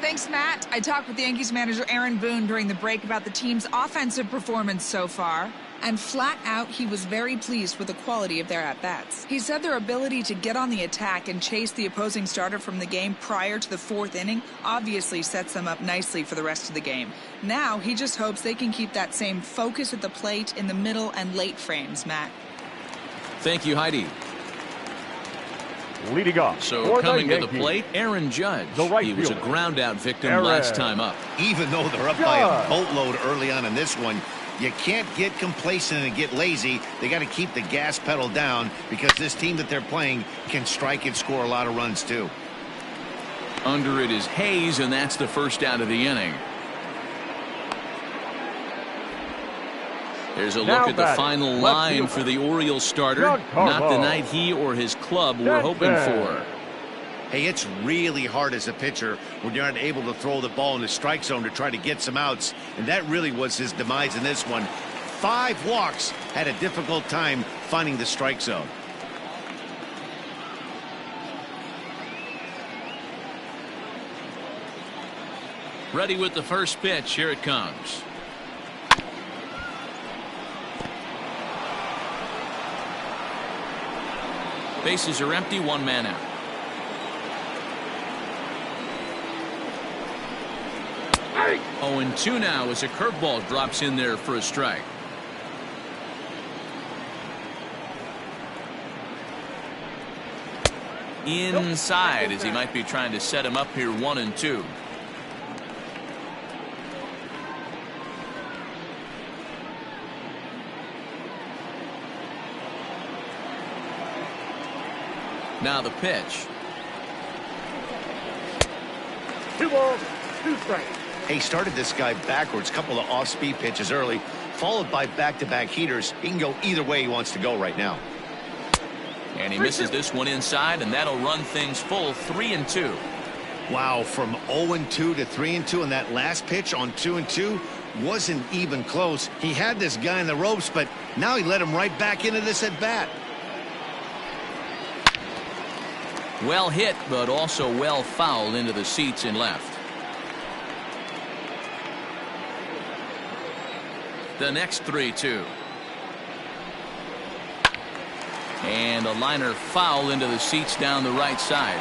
Thanks, Matt. I talked with Yankees manager Aaron Boone during the break about the team's offensive performance so far. And flat out, he was very pleased with the quality of their at-bats. He said their ability to get on the attack and chase the opposing starter from the game prior to the 4th inning obviously sets them up nicely for the rest of the game. Now, he just hopes they can keep that same focus at the plate in the middle and late frames, Matt. Thank you, Heidi. Leading off. So coming to the plate, Aaron Judge. Right he was a ground-out victim Aaron. last time up. Even though they're up by a boatload early on in this one, you can't get complacent and get lazy. They got to keep the gas pedal down because this team that they're playing can strike and score a lot of runs too. Under it is Hayes, and that's the first out of the inning. There's a look at the final line for the Orioles starter. Not the night he or his club were hoping for. Hey, it's really hard as a pitcher when you're not able to throw the ball in the strike zone to try to get some outs, and that really was his demise in this one. 5 walks, had a difficult time finding the strike zone. Ready with the first pitch. Here it comes. Bases are empty, 1 man out. Hey. 0-2 now as a curveball drops in there for a strike. Inside as he might be trying to set him up here 1-2. Now the pitch. 2 balls, 2 strikes. He started this guy backwards, couple of off-speed pitches early, followed by back-to-back heaters. He can go either way he wants to go right now. And he misses this one inside, and that'll run things full 3-2. Wow, from 0-2 to 3-2, and that last pitch on 2-2 wasn't even close. He had this guy in the ropes, but now he let him right back into this at-bat. Well hit, but also well fouled into the seats in left. The next 3-2. And a liner foul into the seats down the right side.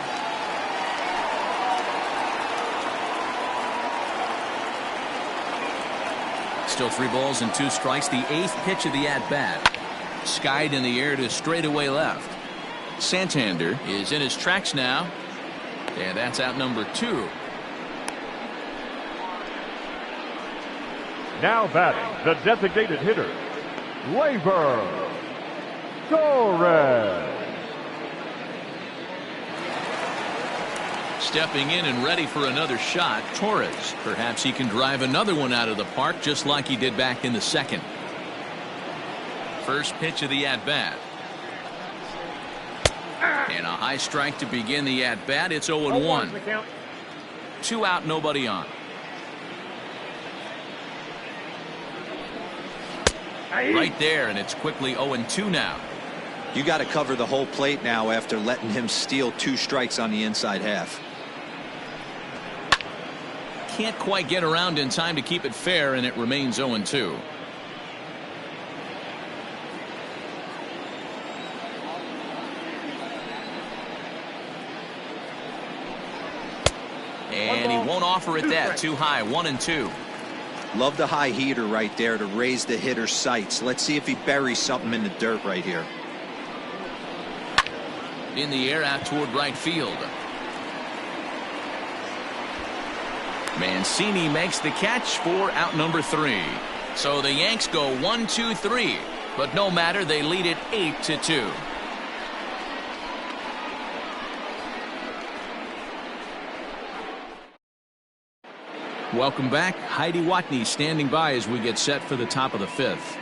Still 3 balls and 2 strikes. The 8th pitch of the at-bat. Skied in the air to straightaway left. Santander is in his tracks now, and that's out number 2. Now batting, the designated hitter, Labor Torres. Stepping in and ready for another shot, Torres. Perhaps he can drive another one out of the park just like he did back in the second. First pitch of the at-bat. And a high strike to begin the at-bat. It's 0-1. 2 out, nobody on. Right there, and it's quickly 0-2 now. You got to cover the whole plate now after letting him steal 2 strikes on the inside half. Can't quite get around in time to keep it fair, and it remains 0-2. And he won't offer it that. Too high. 1-2. Love the high heater right there to raise the hitter's sights. Let's see if he buries something in the dirt right here. In the air out toward right field. Mancini makes the catch for out number 3. So the Yanks go 1-2-3. But no matter, they lead it 8-2. Welcome back. Heidi Watney standing by as we get set for the top of the 5th.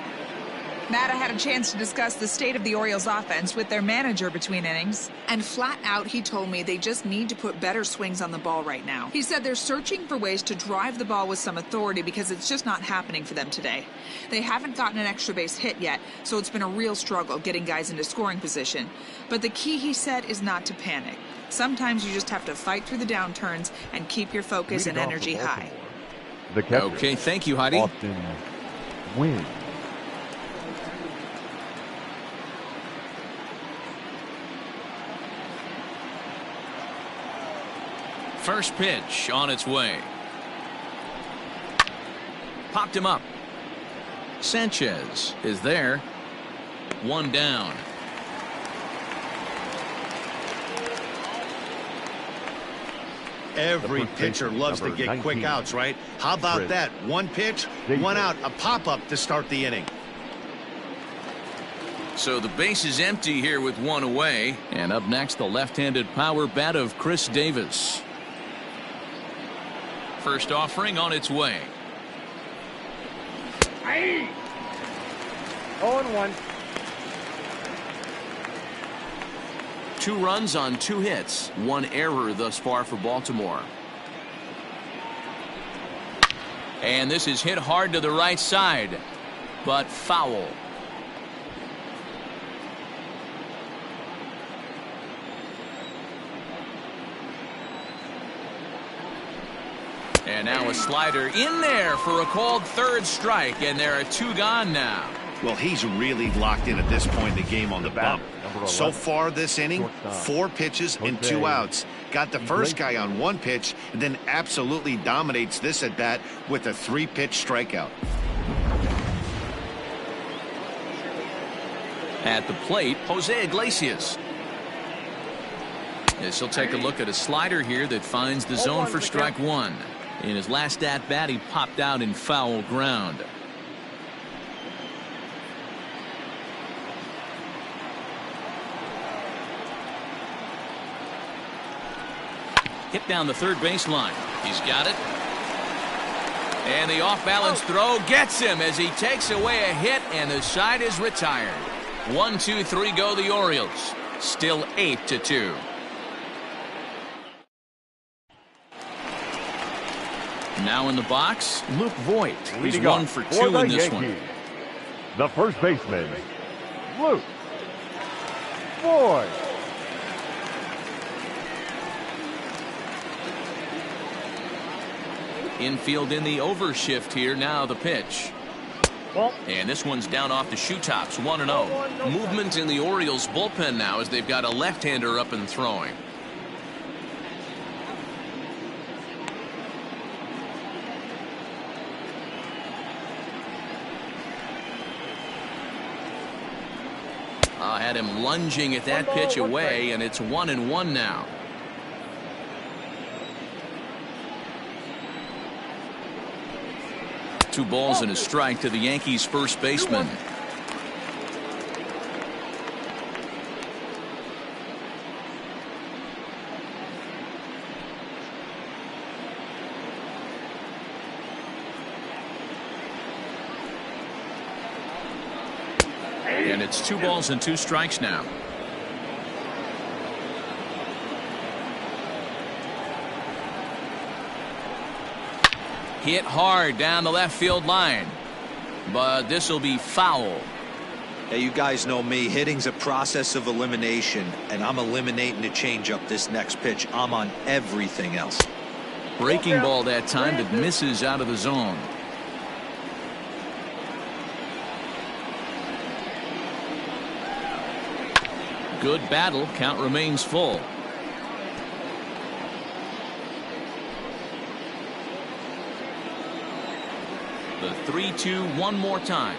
Matt, I had a chance to discuss the state of the Orioles offense with their manager between innings. And flat out, he told me they just need to put better swings on the ball right now. He said they're searching for ways to drive the ball with some authority because it's just not happening for them today. They haven't gotten an extra base hit yet, so it's been a real struggle getting guys into scoring position. But the key, he said, is not to panic. Sometimes you just have to fight through the downturns and keep your focus and energy high. The catcher, okay, thank you, Heidi. Austin Wynn. First pitch on its way. Popped him up. Sanchez is there. 1 down. Every pitcher loves to get quick outs, right? How about that? One pitch, one out, a pop-up to start the inning. So the base is empty here with one away. And up next, the left-handed power bat of Chris Davis. First offering on its way. 0-1. 2 runs on 2 hits. 1 error thus far for Baltimore. And this is hit hard to the right side, but foul. And now a slider in there for a called third strike, and there are 2 gone now. Well, he's really locked in at this point in the game on the bump. So far this inning, 4 pitches and 2 outs. Got the first guy on 1 pitch, and then absolutely dominates this at bat with a 3-pitch strikeout. At the plate, Jose Iglesias. As he'll take a look at a slider here that finds the zone for strike 1. In his last at-bat, he popped out in foul ground. Hit down the third baseline. He's got it. And the off-balance throw gets him as he takes away a hit, and the side is retired. 1, 2, 3 go the Orioles. Still 8-2. Now in the box, Luke Voit. He's 1 for 2 in this one. The first baseman, Luke Voit. Infield in the overshift here. Now the pitch. And this one's down off the shoe tops. 1-0. Movement in the Orioles bullpen now as they've got a left-hander up and throwing. Had him lunging at that pitch away, and it's 1-1 now. Two balls and a strike to the Yankees first baseman. And it's 2 balls and 2 strikes now. Hit hard down the left field line, but this will be foul. Hey, you guys know me. Hitting's a process of elimination, and I'm eliminating the changeup this next pitch. I'm on everything else. Breaking ball that time that misses out of the zone. Good battle. Count remains full. The 3-2 one more time.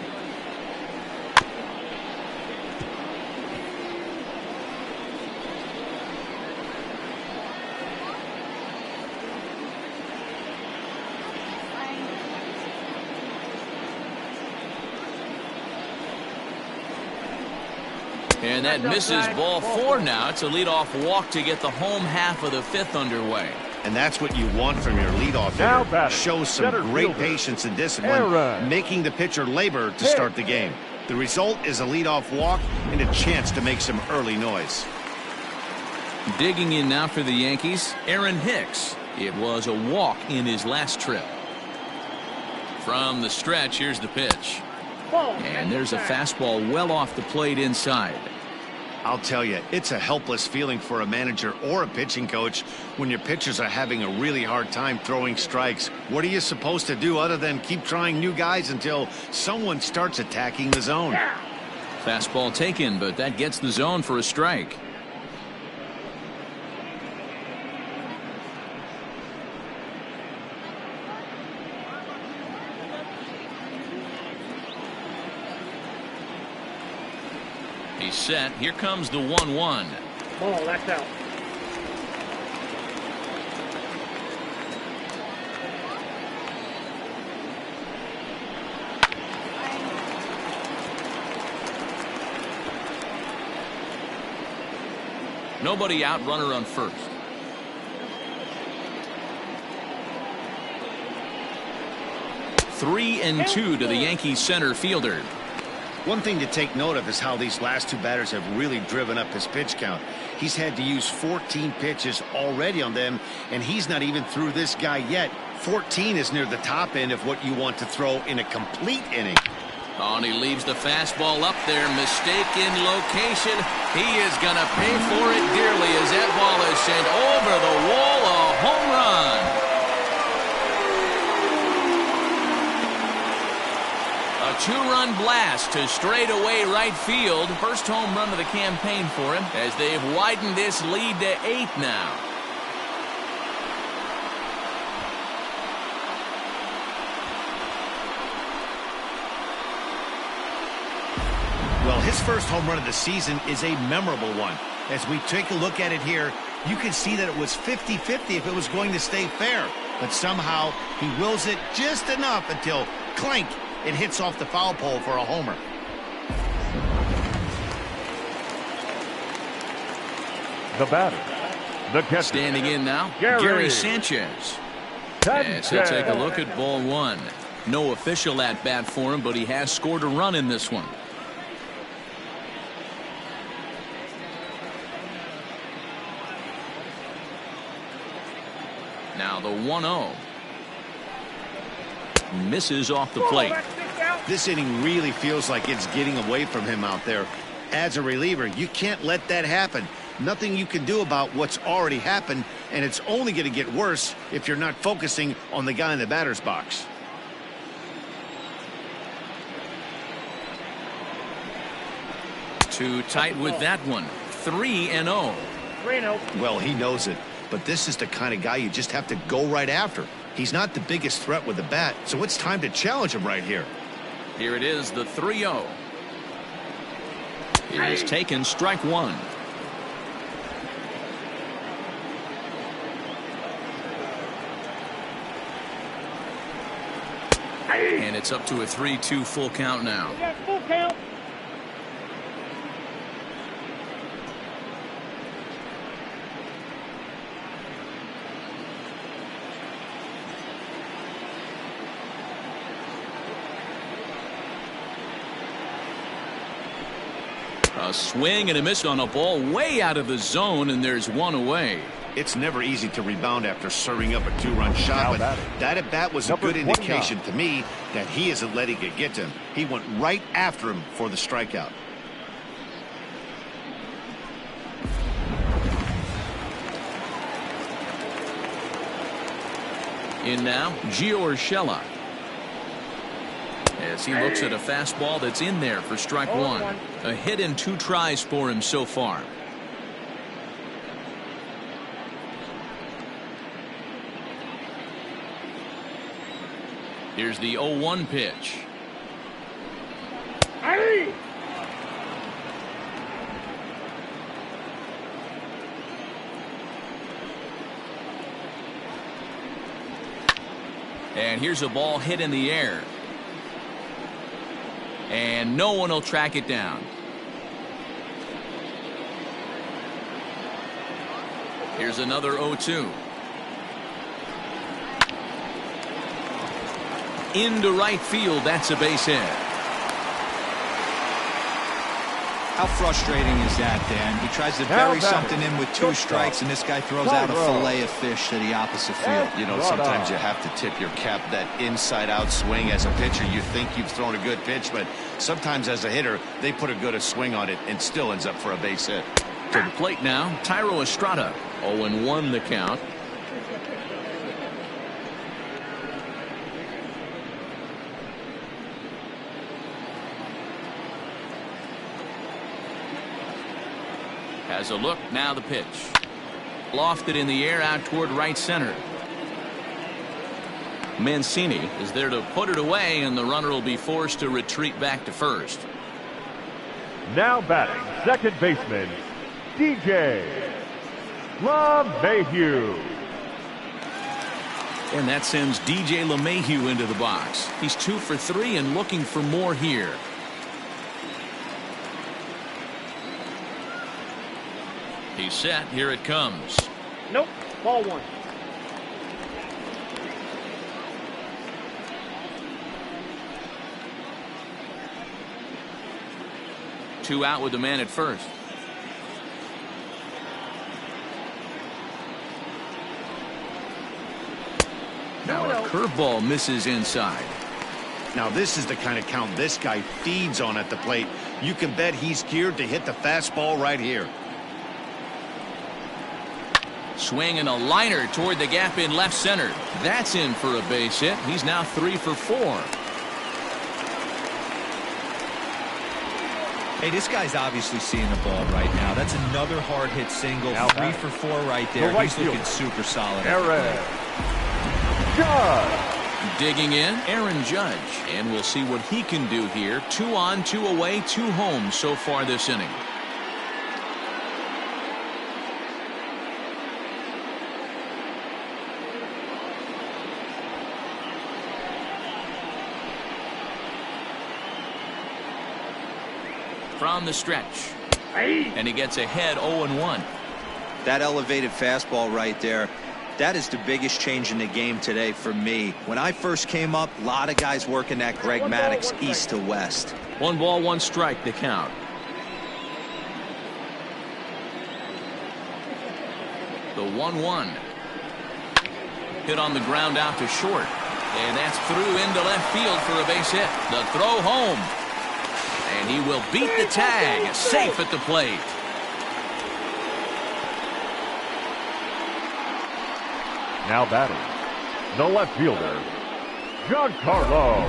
And that misses ball 4 now. It's a leadoff walk to get the home half of the 5th underway. And that's what you want from your leadoff hitter. Shows some great patience and discipline, making the pitcher labor to start the game. The result is a leadoff walk and a chance to make some early noise. Digging in now for the Yankees, Aaron Hicks. It was a walk in his last trip. From the stretch, here's the pitch. And there's a fastball well off the plate inside. I'll tell you, it's a helpless feeling for a manager or a pitching coach when your pitchers are having a really hard time throwing strikes. What are you supposed to do other than keep trying new guys until someone starts attacking the zone? Fastball taken, but that gets the zone for a strike. He's set. Here comes the 1-1. Ball, that's out. Nobody out, runner on first. Three and two to the Yankees center fielder. One thing to take note of is how these last two batters have really driven up his pitch count. He's had to use 14 pitches already on them, and he's not even through this guy yet. 14 is near the top end of what you want to throw in a complete inning. Oh, and he leaves the fastball up there. Mistaken location. He is going to pay for it dearly as that ball is sent over the wall. A home run. A two-run blast to straightaway right field. First home run of the campaign for him as they've widened this lead to 8 now. Well, his first home run of the season is a memorable one. As we take a look at it here, you can see that it was 50-50 if it was going to stay fair. But somehow he wills it just enough until clank. It hits off the foul pole for a homer. The batter, the catcher. Standing in now, Gary Gary Sanchez. Yes, he'll take a look at ball one. No official at bat for him, but he has scored a run in this one. Now the 1-0. Misses off the plate. This inning really feels like it's getting away from him out there. As a reliever, you can't let that happen. Nothing you can do about what's already happened, and it's only going to get worse if you're not focusing on the guy in the batter's box. Too tight with that one. 3-0. 3-0. Well, he knows it, but this is the kind of guy you just have to go right after. He's not the biggest threat with the bat, so it's time to challenge him right here. Here it is, the 3-0. It is taken, strike one. And it's up to a 3-2 full count now. We got full count. A swing and a miss on a ball way out of the zone, and there's one away. It's never easy to rebound after serving up a two-run shot, but that at-bat was a good indication to me that he isn't letting it get to him. He went right after him for the strikeout. In now, Gio Urshela. As he looks at a fastball that's in there for strike one. A hit and 2 tries for him so far. Here's the 0-1 pitch. Hey! And here's a ball hit in the air. And no one will track it down. Here's another 0-2. Into right field. That's a base hit. How frustrating is that, Dan? He tries to bury something in with 2 strikes, and this guy throws out a fillet of fish to the opposite field. You know, sometimes you have to tip your cap. That inside-out swing as a pitcher, you think you've thrown a good pitch, but sometimes as a hitter, they put a good swing on it and still ends up for a base hit. To the plate now, Thairo Estrada. 0-1 the count. Has a look, now the pitch. Lofted in the air out toward right center. Mancini is there to put it away, and the runner will be forced to retreat back to first. Now batting, second baseman, DJ LeMahieu. And that sends DJ LeMahieu into the box. He's 2 for 3 and looking for more here. He's set. Here it comes. Nope. Ball one. Two out with the man at first. Now a curveball misses inside. Now this is the kind of count this guy feeds on at the plate. You can bet he's geared to hit the fastball right here. Swing and a liner toward the gap in left center. That's in for a base hit. He's now 3 for 4. Hey, this guy's obviously seeing the ball right now. That's another hard hit single. Now 3 back. for 4 right there. The right He's looking fielder. super solid. Aaron Judge. Digging in, Aaron Judge. And we'll see what he can do here. 2 on, 2 away, 2 home so far this inning. From the stretch. And he gets ahead 0-1. That elevated fastball right there, that is the biggest change in the game today for me. When I first came up, a lot of guys working that Greg Maddux east to west. 1 ball, 1 strike, the count. The 1-1. Hit on the ground out to short. And that's through into left field for a base hit. The throw home. And he will beat the tag. Safe at the plate. Now batting, the left fielder, Giancarlo.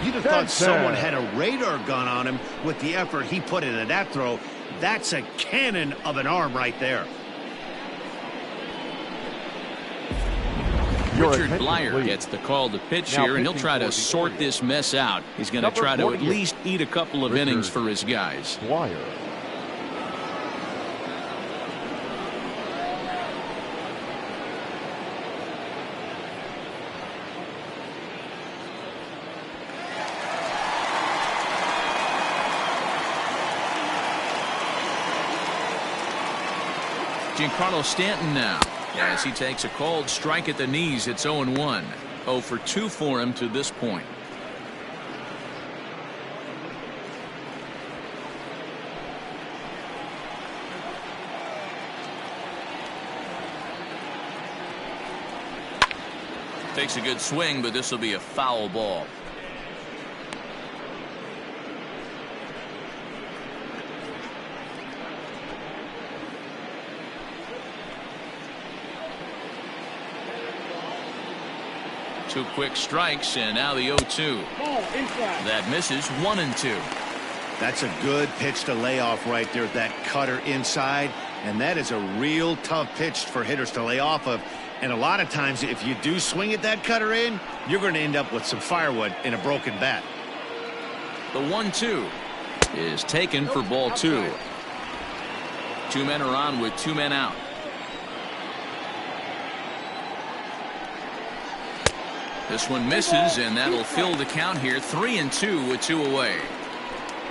You'd have thought someone had a radar gun on him with the effort he put into that throw. That's a cannon of an arm right there. Richard Blyer gets the call to pitch here, and he'll try to sort this mess out. He's going to try to at least eat a couple of innings for his guys. Blyer. Giancarlo Stanton now, as he takes a cold strike at the knees. It's 0-1. 0 for 2 for him to this point. Takes a good swing, but this will be a foul ball. Two quick strikes, and now the 0-2. That misses. 1-2. That's a good pitch to lay off right there. That cutter inside, and that is a real tough pitch for hitters to lay off of. And a lot of times, if you do swing at that cutter in, you're going to end up with some firewood in a broken bat. The 1-2 is taken for ball 2. 2 men are on with 2 men out. This one misses, and that'll fill the count here. 3-2 with 2 away.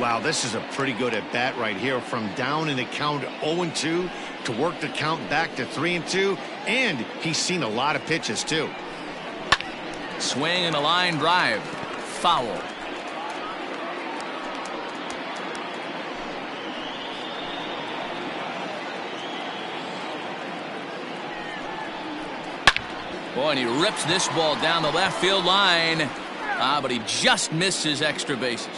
Wow, this is a pretty good at bat right here. From down in the count 0-2 to work the count back to 3-2, and he's seen a lot of pitches too. Swing and a line drive. Foul. Boy, and he rips this ball down the left field line. But he just missed his extra bases.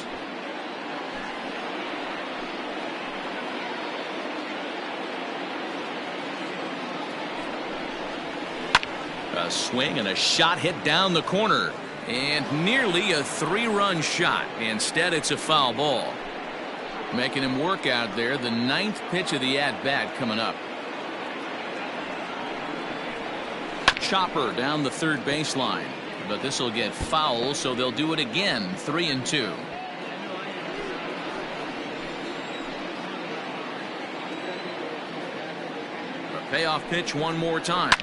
A swing and a shot hit down the corner. And nearly a 3-run shot. Instead, it's a foul ball. Making him work out there. The 9th pitch of the at-bat coming up. Chopper down the third baseline, but this will get foul, so they'll do it again. 3-2. A payoff pitch one more time.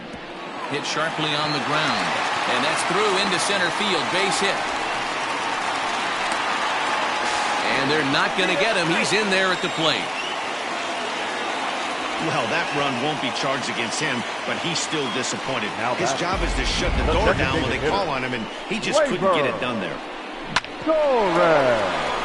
Hit sharply on the ground, and that's through into center field. Base hit, and they're not going to get him. He's in there at the plate. Well, that run won't be charged against him, but he's still disappointed. Now His job is to shut the door down when they call on him, and he just couldn't get it done there. Torres.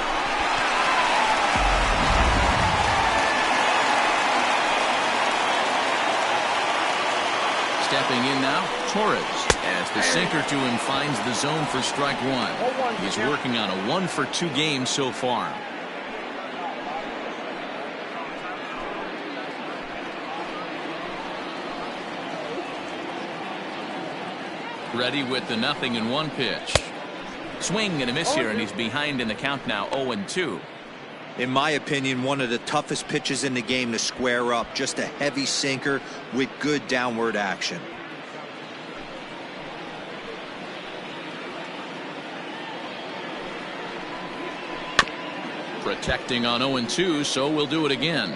Stepping in now, Torres, as the sinker to him finds the zone for strike one. He's working on a 1-for-2 game so far. Ready with the 0-1 pitch. Swing and a miss here, and he's behind in the count now, 0-2. In my opinion, one of the toughest pitches in the game to square up. Just a heavy sinker with good downward action. Protecting on 0-2, so we'll do it again.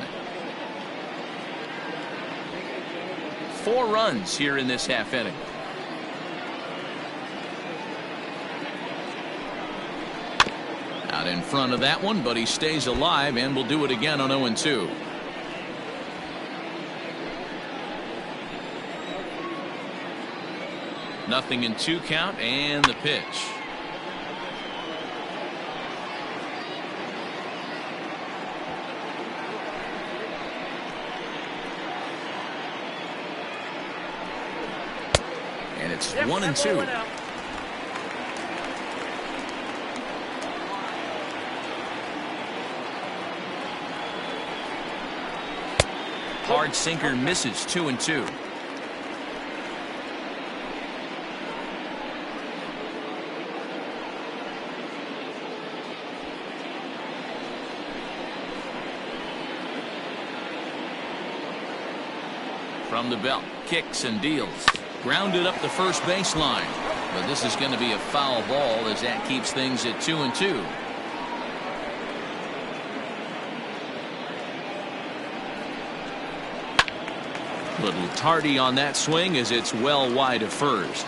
4 runs here in this half inning. Out in front of that one, but he stays alive, and we'll do it again on 0-2. Nothing in 2 count, and the pitch. And it's 1-2. Hard sinker misses, 2-2. From the belt, kicks and deals. Grounded up the first baseline. But this is going to be a foul ball as that keeps things at 2-2. Little tardy on that swing as it's well wide of first.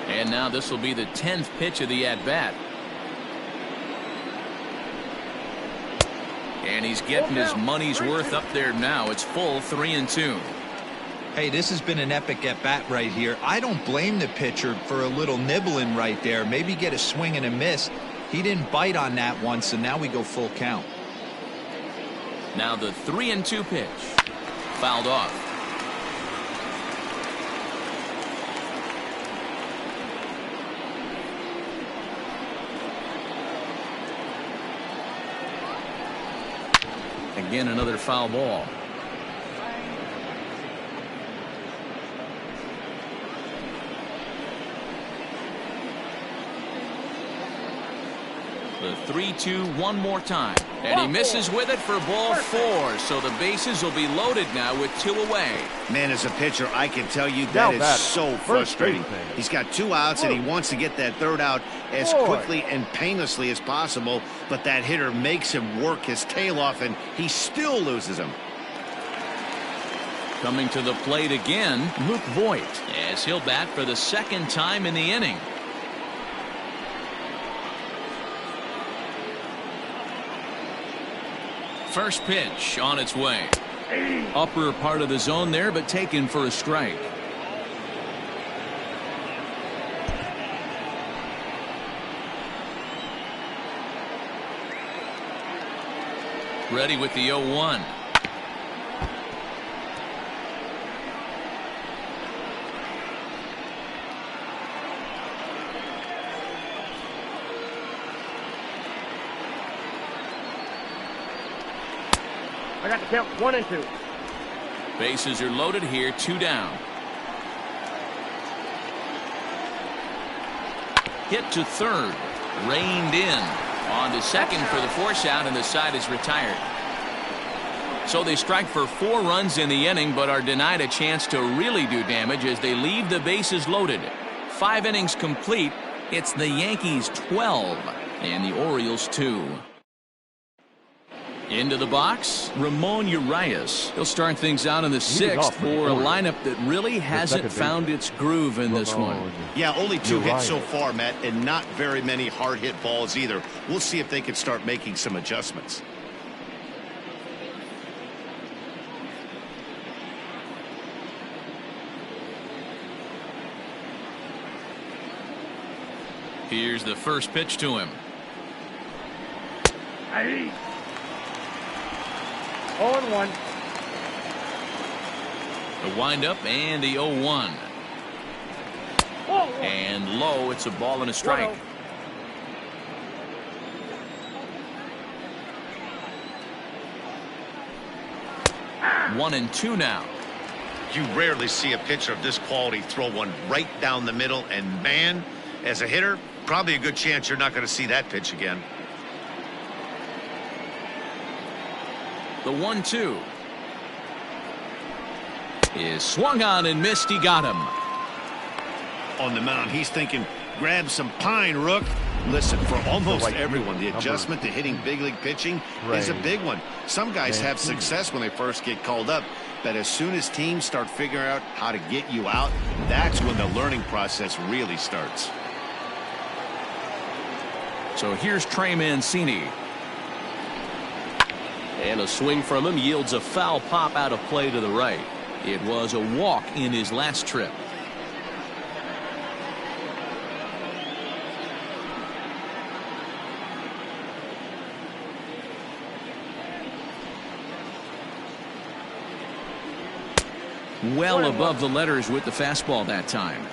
And now this will be the 10th pitch of the at-bat. And he's getting his money's worth up there now. It's full 3-2. Hey, this has been an epic at-bat right here. I don't blame the pitcher for a little nibbling right there. Maybe get a swing and a miss. He didn't bite on that one, so now we go full count. Now the 3-2 pitch. Fouled off. Again, another foul ball. The 3-2 one more time. And he misses with it for ball 4. So the bases will be loaded now with 2 away. Man, as a pitcher, I can tell you that is so frustrating. He's got 2 outs, and he wants to get that 3rd out as quickly and painlessly as possible. But that hitter makes him work his tail off, and he still loses him. Coming to the plate again, Luke Voit, as he'll bat for the 2nd time in the inning. First pitch on its way. Upper part of the zone there, but taken for a strike. Ready with the 0-1. I got the count 1-2. Bases are loaded here, 2 down. Hit to 3rd. Reined in. On to 2nd for the force out, and the side is retired. So they strike for 4 runs in the inning, but are denied a chance to really do damage as they leave the bases loaded. 5 innings complete. It's the Yankees 12 and the Orioles 2. Into the box, Ramon Urias. He'll start things out in the 6th for a lineup that really hasn't found its groove in this one. Yeah, only 2 hits so far, Matt, and not very many hard hit balls either. We'll see if they can start making some adjustments. Here's the first pitch to him. 0-1. The windup and the 0-1. And low, it's a ball and a strike. 1-2 now. You rarely see a pitcher of this quality throw one right down the middle, and man, as a hitter, probably a good chance you're not going to see that pitch again. The 1-2 is swung on and missed. He got him. On the mound, he's thinking, grab some pine, Rook. Listen, for almost Like everyone, the adjustment to hitting big league pitching is a big one. Some guys have success when they first get called up, but as soon as teams start figuring out how to get you out, that's when the learning process really starts. So here's Trey Mancini. And a swing from him yields a foul pop out of play to the right. It was a walk in his last trip. Well above the letters with the fastball that time.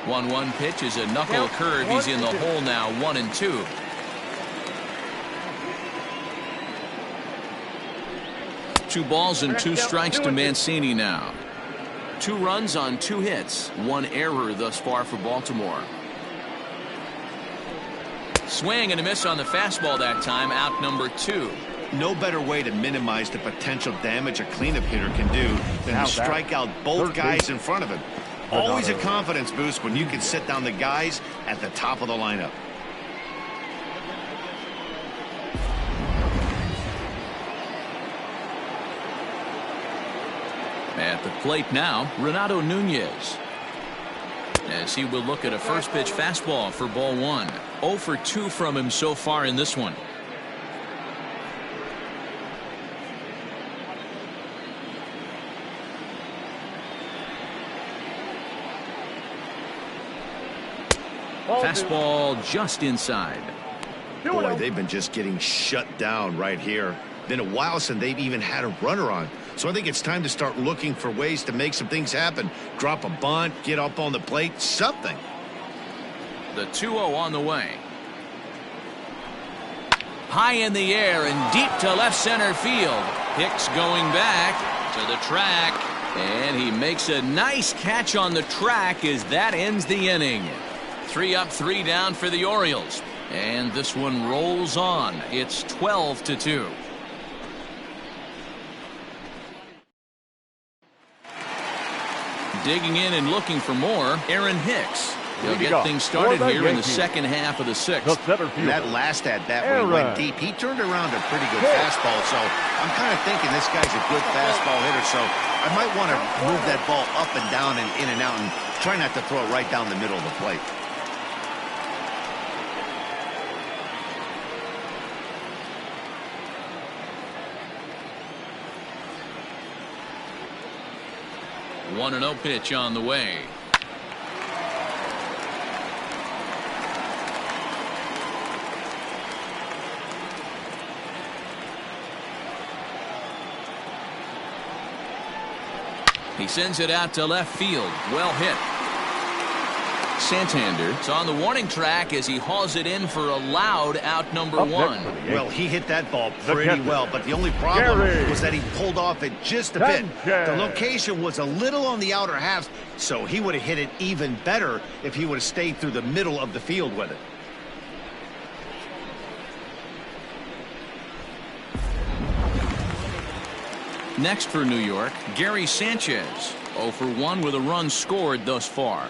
One pitch is a knuckle curve. He's in the hole now. 1-2. Two balls and two strikes to Mancini now. 2 runs on 2 hits. 1 error thus far for Baltimore. Swing and a miss on the fastball that time. Out number 2. No better way to minimize the potential damage a cleanup hitter can do than to strike out both guys in front of him. Always a confidence boost when you can sit down the guys at the top of the lineup. At the plate now, Renato Nunez. As he will look at a first pitch fastball for ball 1. 0 for 2 from him so far in this one. Fastball just inside. Boy, they've been just getting shut down right here. Been a while since they've even had a runner on. So I think it's time to start looking for ways to make some things happen. Drop a bunt, get up on the plate, something. The 2-0 on the way. High in the air and deep to left center field. Hicks going back to the track. And he makes a nice catch on the track as that ends the inning. 3 up, 3 down for the Orioles. And this one rolls on. It's 12-2. Digging in and looking for more, Aaron Hicks. He'll get things started here in the second half of the 6th. That last at-bat where he went deep, he turned around a pretty good fastball. So I'm kind of thinking this guy's a good fastball hitter. So I might want to move that ball up and down and in and out and try not to throw it right down the middle of the plate. One 1-0 pitch on the way. He sends it out to left field. Well hit. Santander's on the warning track as he hauls it in for a loud out number 1. Well, he hit that ball pretty well, but the only problem was that he pulled off it just a bit. The location was a little on the outer half, so he would have hit it even better if he would have stayed through the middle of the field with it. Next for New York, Gary Sanchez. 0 for 1 with a run scored thus far.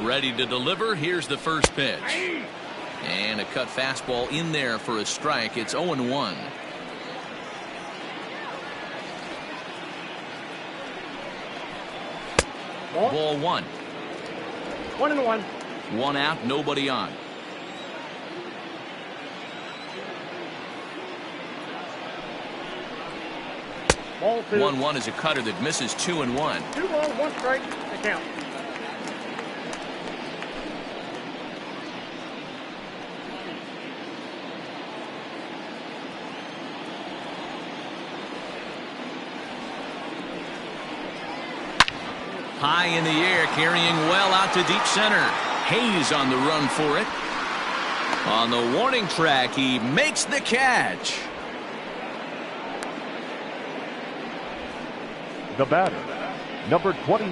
Ready to deliver. Here's the first pitch. And a cut fastball in there for a strike. It's 0-1. Ball 1. 1-1. 1 out, nobody on. Ball 2. 1-1 is a cutter that misses 2-1. 2 balls, 1 strike to count. High in the air, carrying well out to deep center. Hayes on the run for it. On the warning track, he makes the catch. The batter, number 29.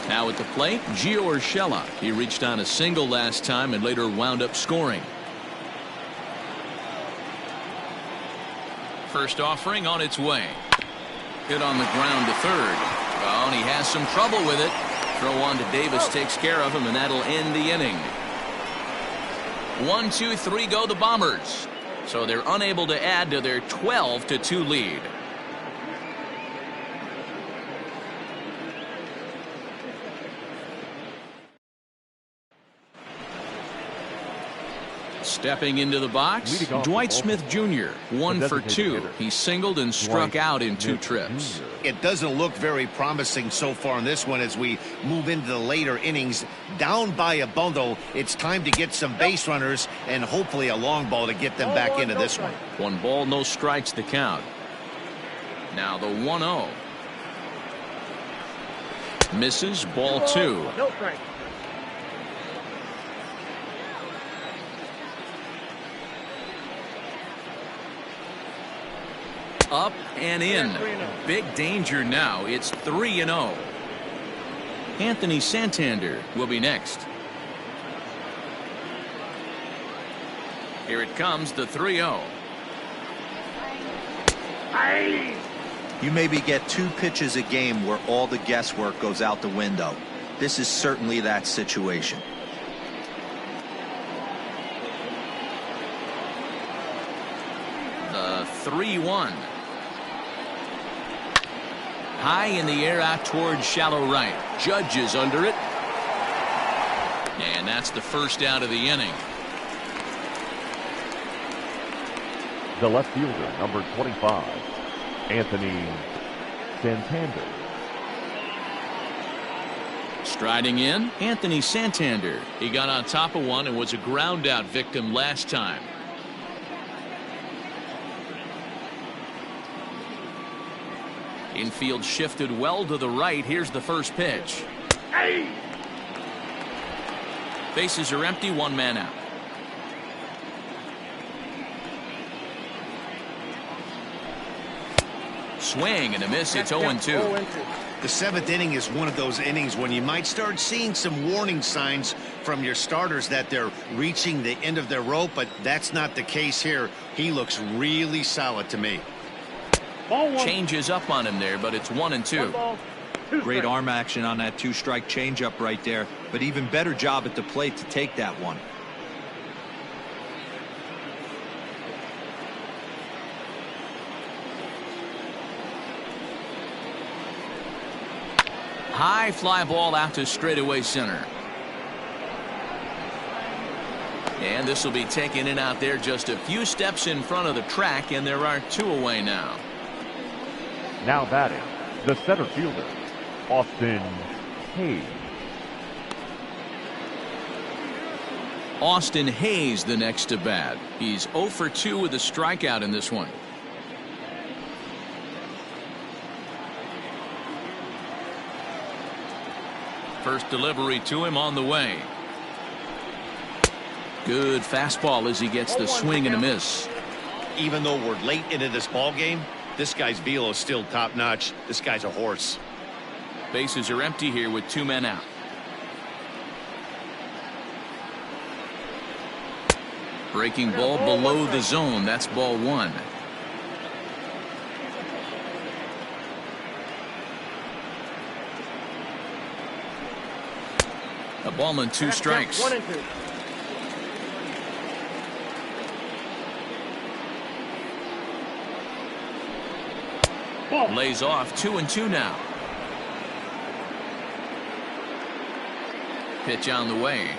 Now at the plate, Gio Urshela. He reached on a single last time and later wound up scoring. First offering on its way. Hit on the ground to third. Oh, and he has some trouble with it. Throw on to Davis takes care of him, and that'll end the inning. 1, 2, 3 go the Bombers. So they're unable to add to their 12-2 lead. Stepping into the box, Dwight Smith Jr. 1 for 2. He singled and struck out in 2 trips. It doesn't look very promising so far in this one as we move into the later innings. Down by a bundle, it's time to get some base runners and hopefully a long ball to get them back into this one. 1 ball, no strikes the count. Now the 1-0. Misses, ball 2. No strike. Up and in. Big danger now. It's 3-0. Anthony Santander will be next. Here it comes, the 3-0. You maybe get 2 pitches a game where all the guesswork goes out the window. This is certainly that situation. The 3-1. High in the air out towards shallow right. Judge is under it. And that's the first out of the inning. The left fielder, number 25, Anthony Santander. Striding in, Anthony Santander. He got on top of one and was a ground out victim last time. Infield shifted well to the right. Here's the first pitch. Bases are empty, 1 man out. Swing and a miss. It's 0-2. The 7th inning is one of those innings when you might start seeing some warning signs from your starters that they're reaching the end of their rope, but that's not the case here. He looks really solid to me. Changes up on him there, but it's 1-2. Great arm action on that 2-strike changeup right there, but even better job at the plate to take that one. High fly ball out to straightaway center. And this will be taken in out there just a few steps in front of the track, and there are 2 away now. Now batting, the center fielder, Austin Hayes. Austin Hayes the next to bat. He's 0 for 2 with a strikeout in this one. First delivery to him on the way. Good fastball as he gets the swing and a miss. Even though we're late into this ball game, this guy's velo is still top notch. This guy's a horse. Bases are empty here with 2 men out. Breaking ball below the zone. That's ball 1. A ball and 2 strikes. 1-2. Lays off 2-2 now. Pitch on the way.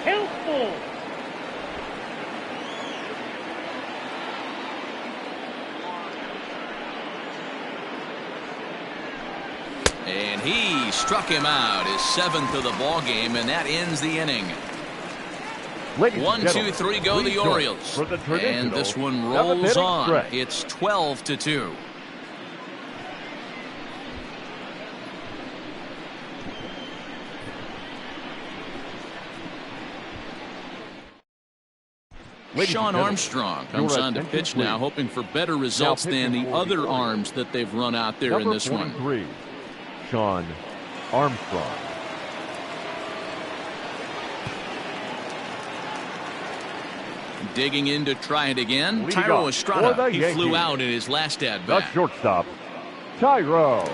Count full. And he struck him out, his 7th of the ball game, and that ends the inning. 1, 2, 3 go the Orioles. And this one rolls on. It's 12-2. Sean Armstrong comes on to pitch now, hoping for better results than the other arms that they've run out there in this one. Sean Armstrong. Digging in to try it again. Tyro Estrada. He flew out in his last at bat. The shortstop, Tyro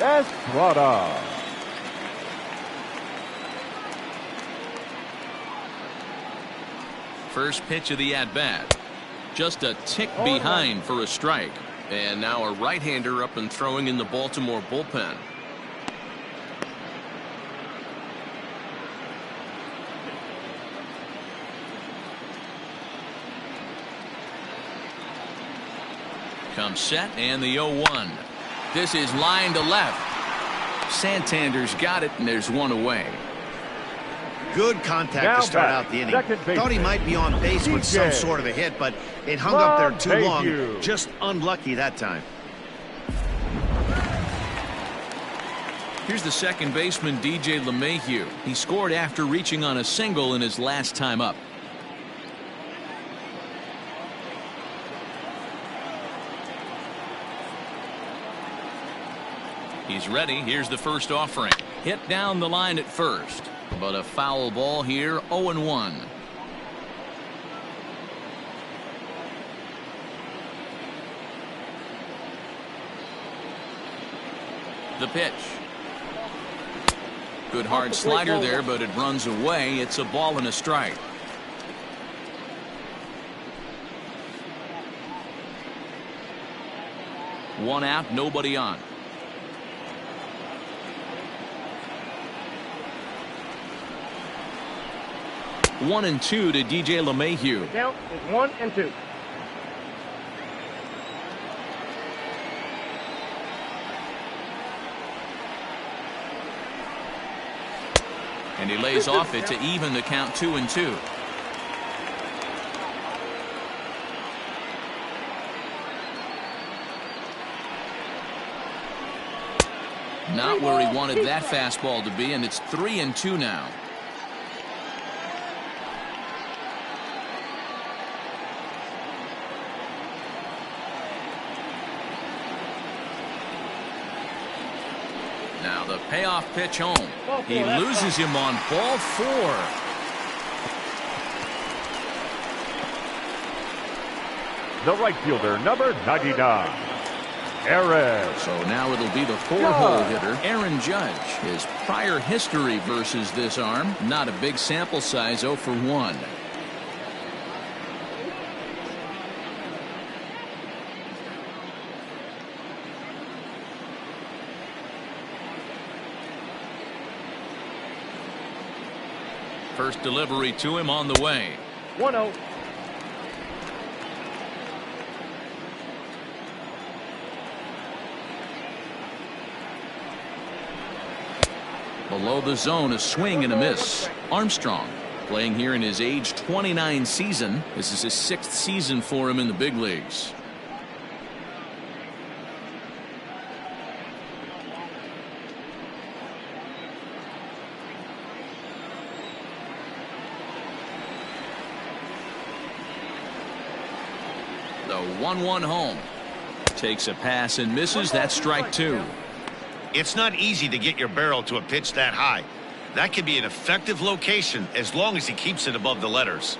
Estrada. First pitch of the at-bat. Just a tick behind for a strike. And now a right-hander up and throwing in the Baltimore bullpen. Comes set and the 0-1. This is line to left. Santander's got it and there's one away. Good contact to start out the inning. Thought he might be on base with some sort of a hit, but it hung up there too long. Just unlucky that time. Here's the second baseman, DJ LeMahieu. He scored after reaching on a single in his last time up. He's ready. Here's the first offering. Hit down the line at first. But a foul ball here, 0-1. The pitch. Good hard slider there, but it runs away. It's a ball and a strike. One out, nobody on. One and two to DJ LeMahieu. Count is 1 and 2. And he lays off it to even the count 2-2. Not where he wanted that fastball to be, and it's 3-2 now. Now the payoff pitch home. He loses him on ball 4. The right fielder, number 99, Aaron. So now it'll be the 4-hole hitter, Aaron Judge. His prior history versus this arm, not a big sample size, 0 for 1. First delivery to him on the way. 1-0. Below the zone, a swing and a miss. Armstrong playing here in his age 29 season. This is his 6th season for him in the big leagues. The 1-1 home. Takes a pass and misses. That's strike 2. It's not easy to get your barrel to a pitch that high. That can be an effective location as long as he keeps it above the letters.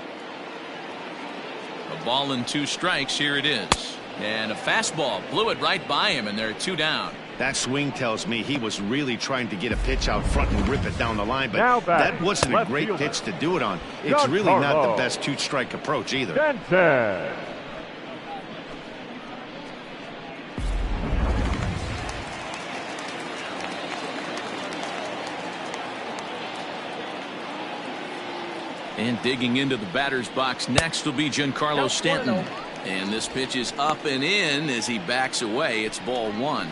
A ball and 2 strikes. Here it is. And a fastball blew it right by him, and they're 2 down. That swing tells me he was really trying to get a pitch out front and rip it down the line, but that wasn't a great pitch to do it on. It's really not the best 2-strike approach either. Denton. And digging into the batter's box next will be Giancarlo Stanton. And this pitch is up and in as he backs away. It's ball one.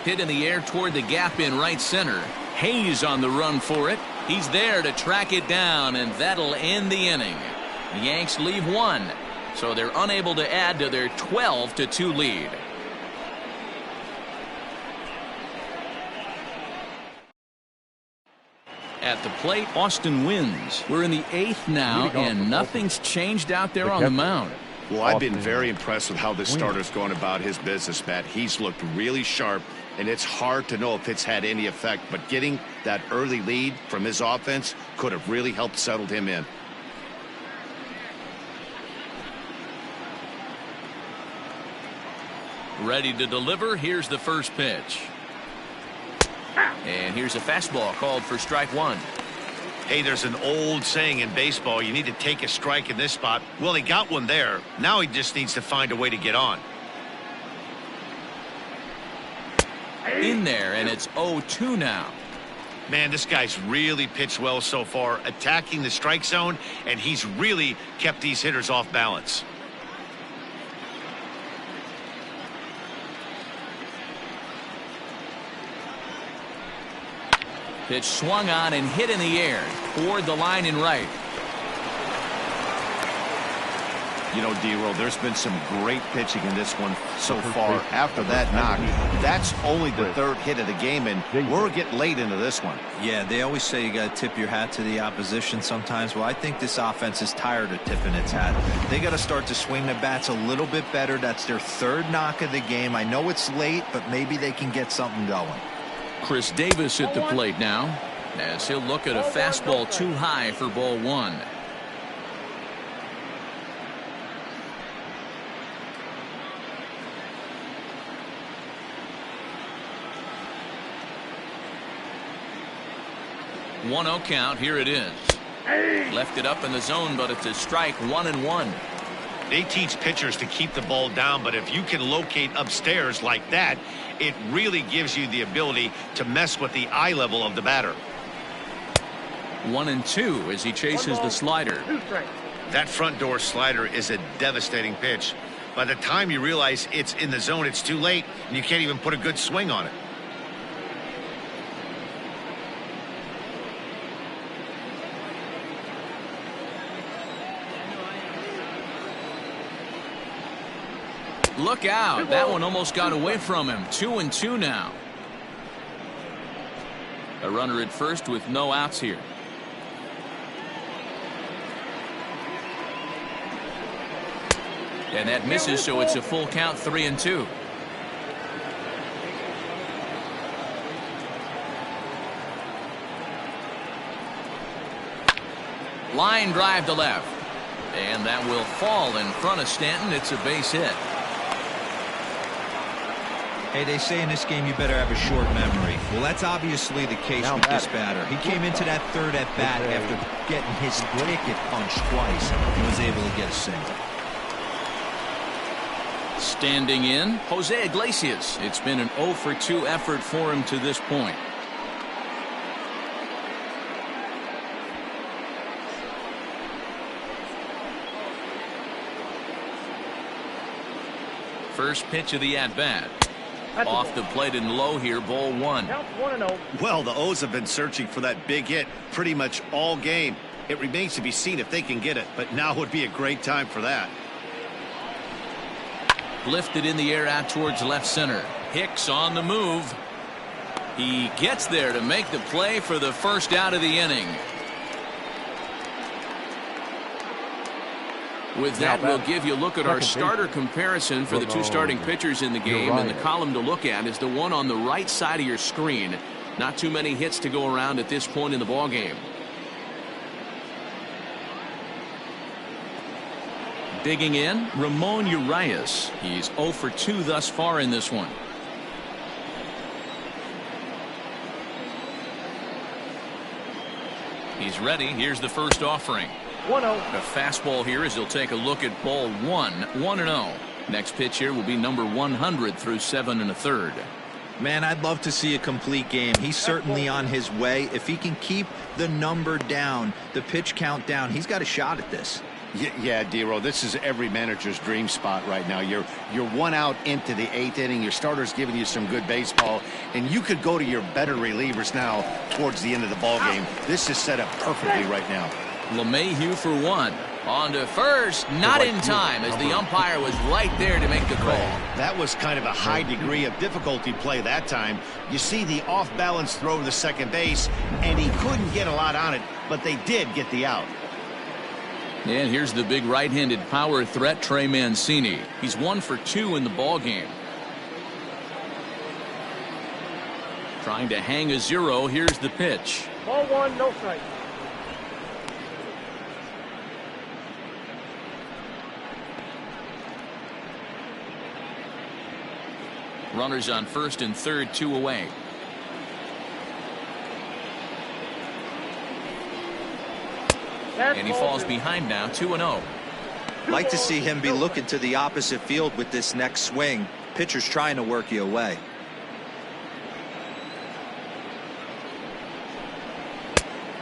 Hit in the air toward the gap in right center. Hayes on the run for it. He's there to track it down, and that'll end the inning. The Yanks leave one, so they're unable to add to their 12-2 lead. At the plate, Austin wins. We're in the 8th now, and nothing's changed out there on the mound. Well, I've been very impressed with how this starter's going about his business, Matt. He's looked really sharp, and it's hard to know if it's had any effect, but getting that early lead from his offense could have really helped settle him in. Ready to deliver. Here's the first pitch. And here's a fastball called for strike one. Hey, there's an old saying in baseball, you need to take a strike in this spot. Well, he got one there. Now he just needs to find a way to get on. In there, and it's 0-2 now. Man, this guy's really pitched well so far, attacking the strike zone, and he's really kept these hitters off balance. Pitch swung on and hit in the air toward the line in right. You know, D-Roll, there's been some great pitching in this one so far. After that knock, that's only the third hit of the game, and we're getting late into this one. Yeah, they always say you got to tip your hat to the opposition sometimes. Well, I think this offense is tired of tipping its hat. They got to start to swing the bats a little bit better. That's their third knock of the game. I know it's late, but maybe they can get something going. Chris Davis at the plate now, as he'll look at a fastball too high for ball one. One 0 count. Here it is. Left it up in the zone, but it's a strike. 1-1. They teach pitchers to keep the ball down, but if you can locate upstairs like that, it really gives you the ability to mess with the eye level of the batter. 1-2 as he chases the slider. That front door slider is a devastating pitch. By the time you realize it's in the zone, it's too late, and you can't even put a good swing on it. Look out. That one almost got away from him. 2-2 now. A runner at first with no outs here. And that misses, so it's a full count. 3-2. Line drive to left. And that will fall in front of Stanton. It's a base hit. Hey, they say in this game you better have a short memory. Well, that's obviously the case with this batter. He came into that third at bat after getting his ticket punched twice and was able to get a single. Standing in, Jose Iglesias. It's been an 0-for-2 effort for him to this point. First pitch of the at-bat. Off the plate and low here, ball one. Well, the O's have been searching for that big hit pretty much all game. It remains to be seen if they can get it, but now would be a great time for that. Lifted in the air out towards left center. Hicks on the move. He gets there to make the play for the first out of the inning. With that, we'll give you a look at our starter comparison for the two starting pitchers in the game. And the column to look at is the one on the right side of your screen. Not too many hits to go around at this point in the ballgame. Digging in, Ramon Urias. He's 0-for-2 thus far in this one. He's ready. Here's the first offering. 1-0. The fastball here as he'll take a look at ball 1-0. Next pitch here will be number 100 through 7 1/3. Man, I'd love to see a complete game. He's certainly on his way. If he can keep the number down, the pitch count down, he's got a shot at this. Yeah, Dero, this is every manager's dream spot right now. You're 1 out into the 8th inning. Your starter's giving you some good baseball, and you could go to your better relievers now towards the end of the ball game. This is set up perfectly right now. LeMahieu for 1. On to first, not in time as the umpire was right there to make the call. That was kind of a high degree of difficulty play that time. You see the off-balance throw to the second base, and he couldn't get a lot on it, but they did get the out. And here's the big right-handed power threat, Trey Mancini. He's 1 for 2 in the ball game. Trying to hang a 0. Here's the pitch. Ball 1, no strike. Runners on first and third, 2 away. And he falls behind now, 2-0. Like to see him be looking to the opposite field with this next swing. Pitcher's trying to work you away.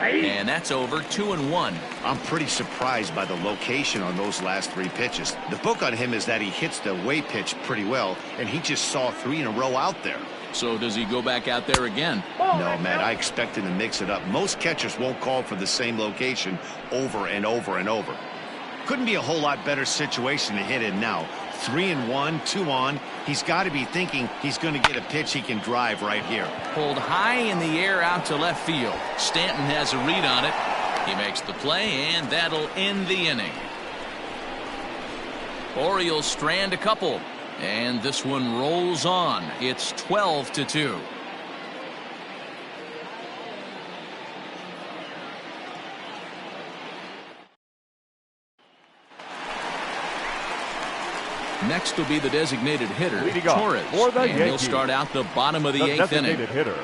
And that's over, 2-1. I'm pretty surprised by the location on those last 3 pitches. The book on him is that he hits the away pitch pretty well, and he just saw 3 in a row out there. So does he go back out there again? No, Matt, I expect him to mix it up. Most catchers won't call for the same location over and over and over. Couldn't be a whole lot better situation to hit in now. 3-1, 2 on. He's got to be thinking he's going to get a pitch he can drive right here. Pulled high in the air out to left field. Stanton has a read on it. He makes the play, and that'll end the inning. Orioles strand a couple, and this one rolls on. It's 12-2. Next will be the designated hitter, Torres, and he'll start out the bottom of the 8th inning. Designated hitter,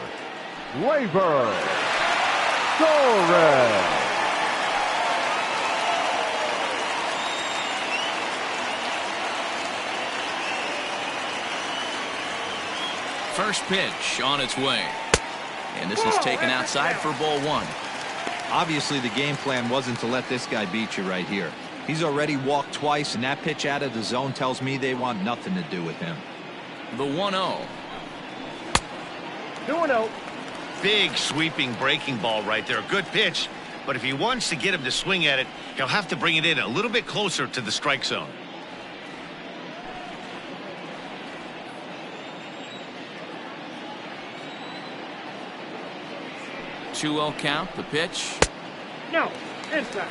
Gleyber Torres. First pitch on its way, and this is taken outside for ball 1. Obviously, the game plan wasn't to let this guy beat you right here. He's already walked twice, and that pitch out of the zone tells me they want nothing to do with him. The 1-0. 2-0. Big sweeping breaking ball right there. Good pitch, but if he wants to get him to swing at it, he'll have to bring it in a little bit closer to the strike zone. Two-0 count, the pitch. No, inside.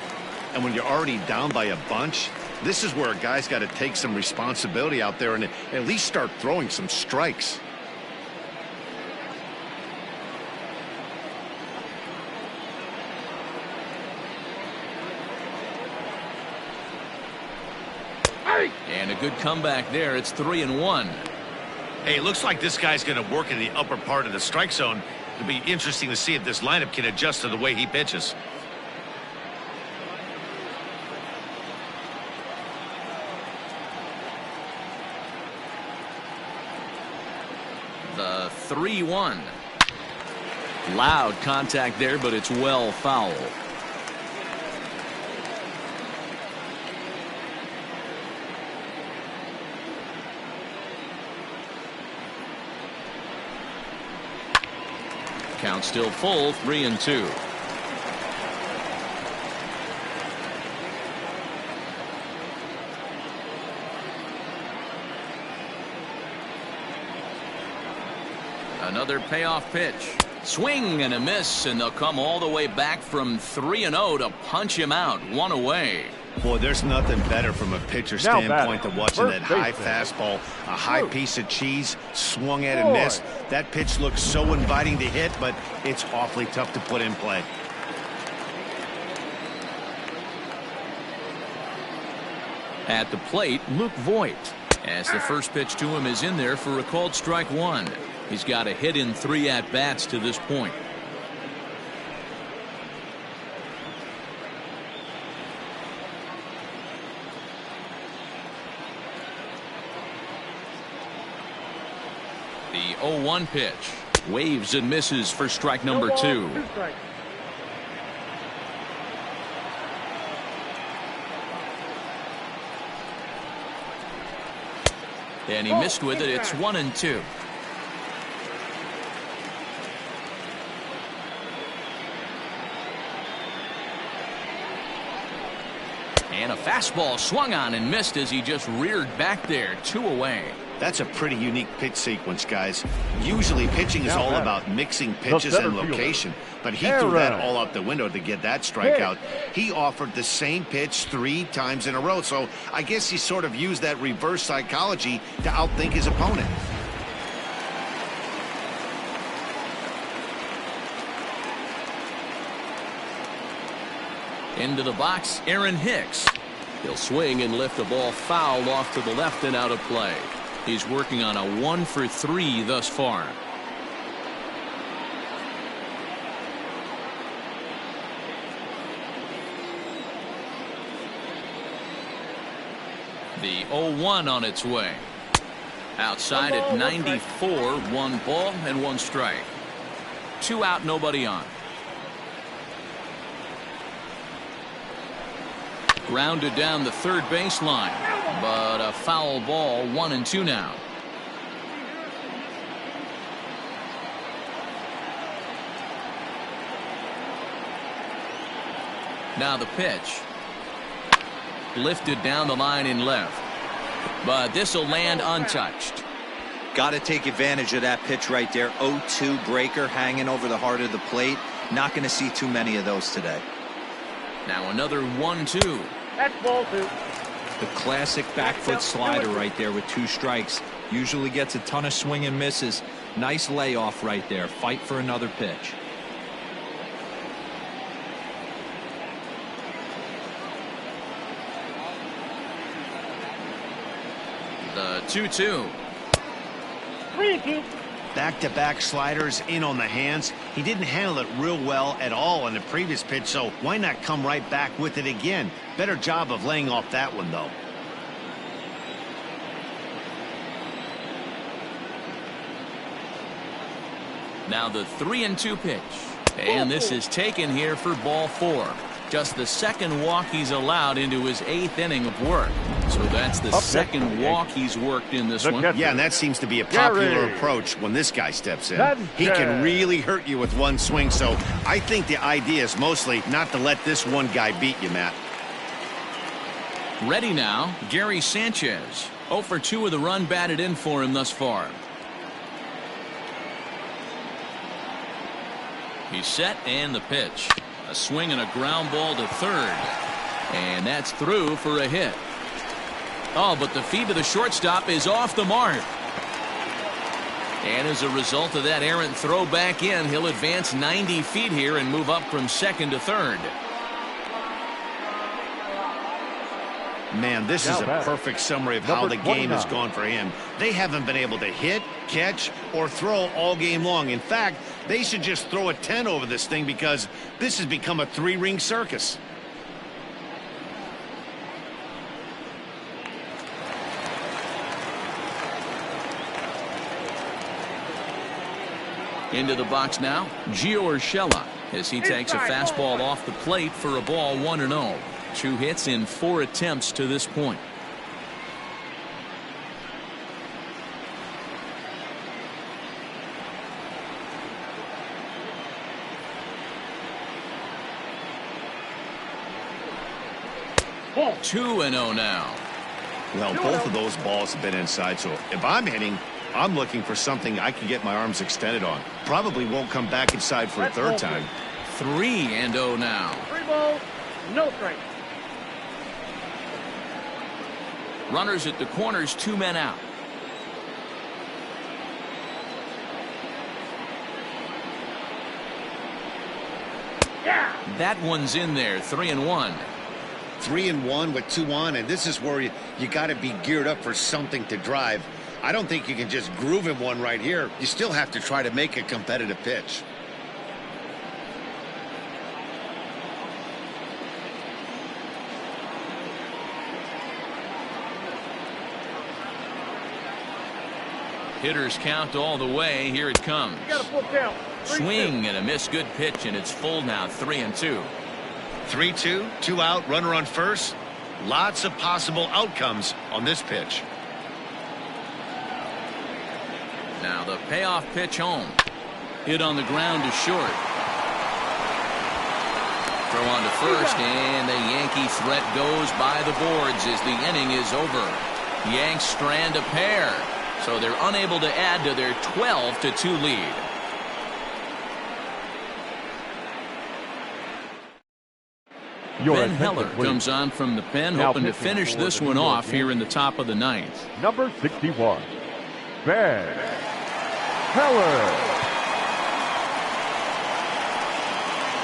And when you're already down by a bunch, this is where a guy's got to take some responsibility out there and at least start throwing some strikes. And a good comeback there. It's 3-1. Hey, it looks like this guy's going to work in the upper part of the strike zone. It'll be interesting to see if this lineup can adjust to the way he pitches. The 3-1. Loud contact there, but it's well foul. Count still full, 3-2. Another payoff pitch. Swing and a miss, and they'll come all the way back from 3-0 to punch him out. 1 away. Boy, there's nothing better from a pitcher standpoint than watching that high fastball, a high piece of cheese, swung at and missed. That pitch looks so inviting to hit, but it's awfully tough to put in play. At the plate, Luke Voit, as the first pitch to him is in there for a called strike 1. He's got a hit in 3 at-bats to this point. The 0-1 pitch. Waves and misses for strike number 2. And he missed with it. It's 1-2. And a fastball swung on and missed as he just reared back there. 2 away. That's a pretty unique pitch sequence, guys. Usually pitching is all about mixing pitches and location, but he threw that all out the window to get that strikeout. He offered the same pitch 3 times in a row, so I guess he sort of used that reverse psychology to outthink his opponent. Into the box, Aaron Hicks. He'll swing and lift a ball foul off to the left and out of play. He's working on a 1-for-3 thus far. The 0-1 on its way. Outside at 94, 1 ball and 1 strike. 2 out, nobody on. Grounded down the third baseline, but a foul ball. 1-2 now. Now the pitch. Lifted down the line in left, but this will land untouched. Got to take advantage of that pitch right there. 0-2 breaker hanging over the heart of the plate. Not going to see too many of those today. Now another 1-2. That's ball 2. The classic back foot slider right there with 2 strikes. Usually gets a ton of swing and misses. Nice layoff right there. Fight for another pitch. The 2-2. 3-2. Back-to-back sliders in on the hands. He didn't handle it real well at all on the previous pitch, so why not come right back with it again? Better job of laying off that one, though. Now the 3-2 pitch. And this is taken here for ball 4. Just the second walk he's allowed into his 8th inning of work. So that's the second walk he's worked in this one. Yeah, and that seems to be a popular approach when this guy steps in. He can really hurt you with one swing, so I think the idea is mostly not to let this one guy beat you, Matt. Ready now, Gary Sanchez. 0 for 2 with a run batted in for him thus far. He's set and the pitch. A swing and a ground ball to third. And that's through for a hit. Oh, but the feed to the shortstop is off the mark. And as a result of that errant throw back in, he'll advance 90 feet here and move up from second to third. Man, this is a perfect summary of how the game has gone for him. They haven't been able to hit, catch, or throw all game long. In fact, they should just throw a 10 over this thing because this has become a 3-ring circus. Into the box now, Gio Urshela, as he takes a fastball off the plate for a ball 1-0. 2 hits in 4 attempts to this point. Ball. 2-0 now. Well, both of those balls have been inside, so if I'm hitting, I'm looking for something I can get my arms extended on. Probably won't come back inside for a third time. 3-0 now. 3 balls, no strike. Runners at the corners, 2 men out. Yeah. That one's in there, 3-1. 3-1 with 2 on, and this is where you got to be geared up for something to drive. I don't think you can just groove him one right here. You still have to try to make a competitive pitch. Hitters count all the way. Here it comes. You got a full count. 3-2. Swing and a missed good pitch, and it's full now, 3-2. 3-2, 2 out, runner on first. Lots of possible outcomes on this pitch. Now the payoff pitch home. Hit on the ground to short. Throw on to first, and the Yankee threat goes by the boards as the inning is over. Yanks strand a pair, so they're unable to add to their 12-2 lead. Ben Heller comes on from the pen, hoping to finish this one off here in the top of the ninth. Number 61, Ben Heller.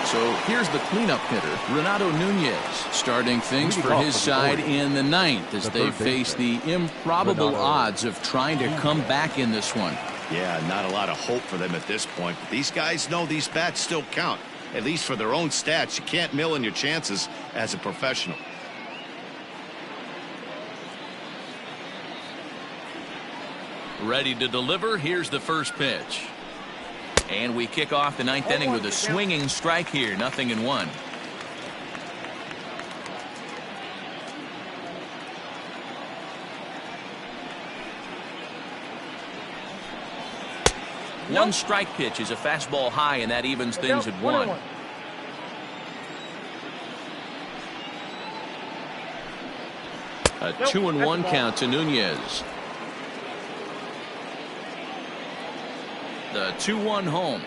So here's the cleanup hitter, Renato Nunez, starting things for his side in the ninth as they face the improbable odds of trying to come back in this one. Yeah, not a lot of hope for them at this point. But these guys know these bats still count, at least for their own stats. You can't mill in your chances as a professional. Ready to deliver. Here's the first pitch. And we kick off the ninth inning with a swinging strike here. 0-1. One strike pitch is a fastball high, and that evens things at 1. A 2-1 count to Nunez. The 2-1 home.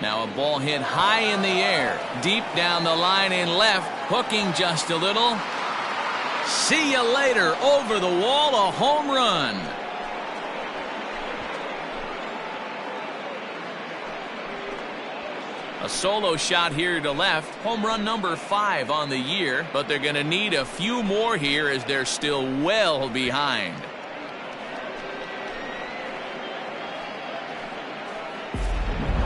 Now a ball hit high in the air, deep down the line in left, hooking just a little. See you later. Over the wall, a home run. A solo shot here to left. Home run number 5 on the year, but they're going to need a few more here as they're still well behind.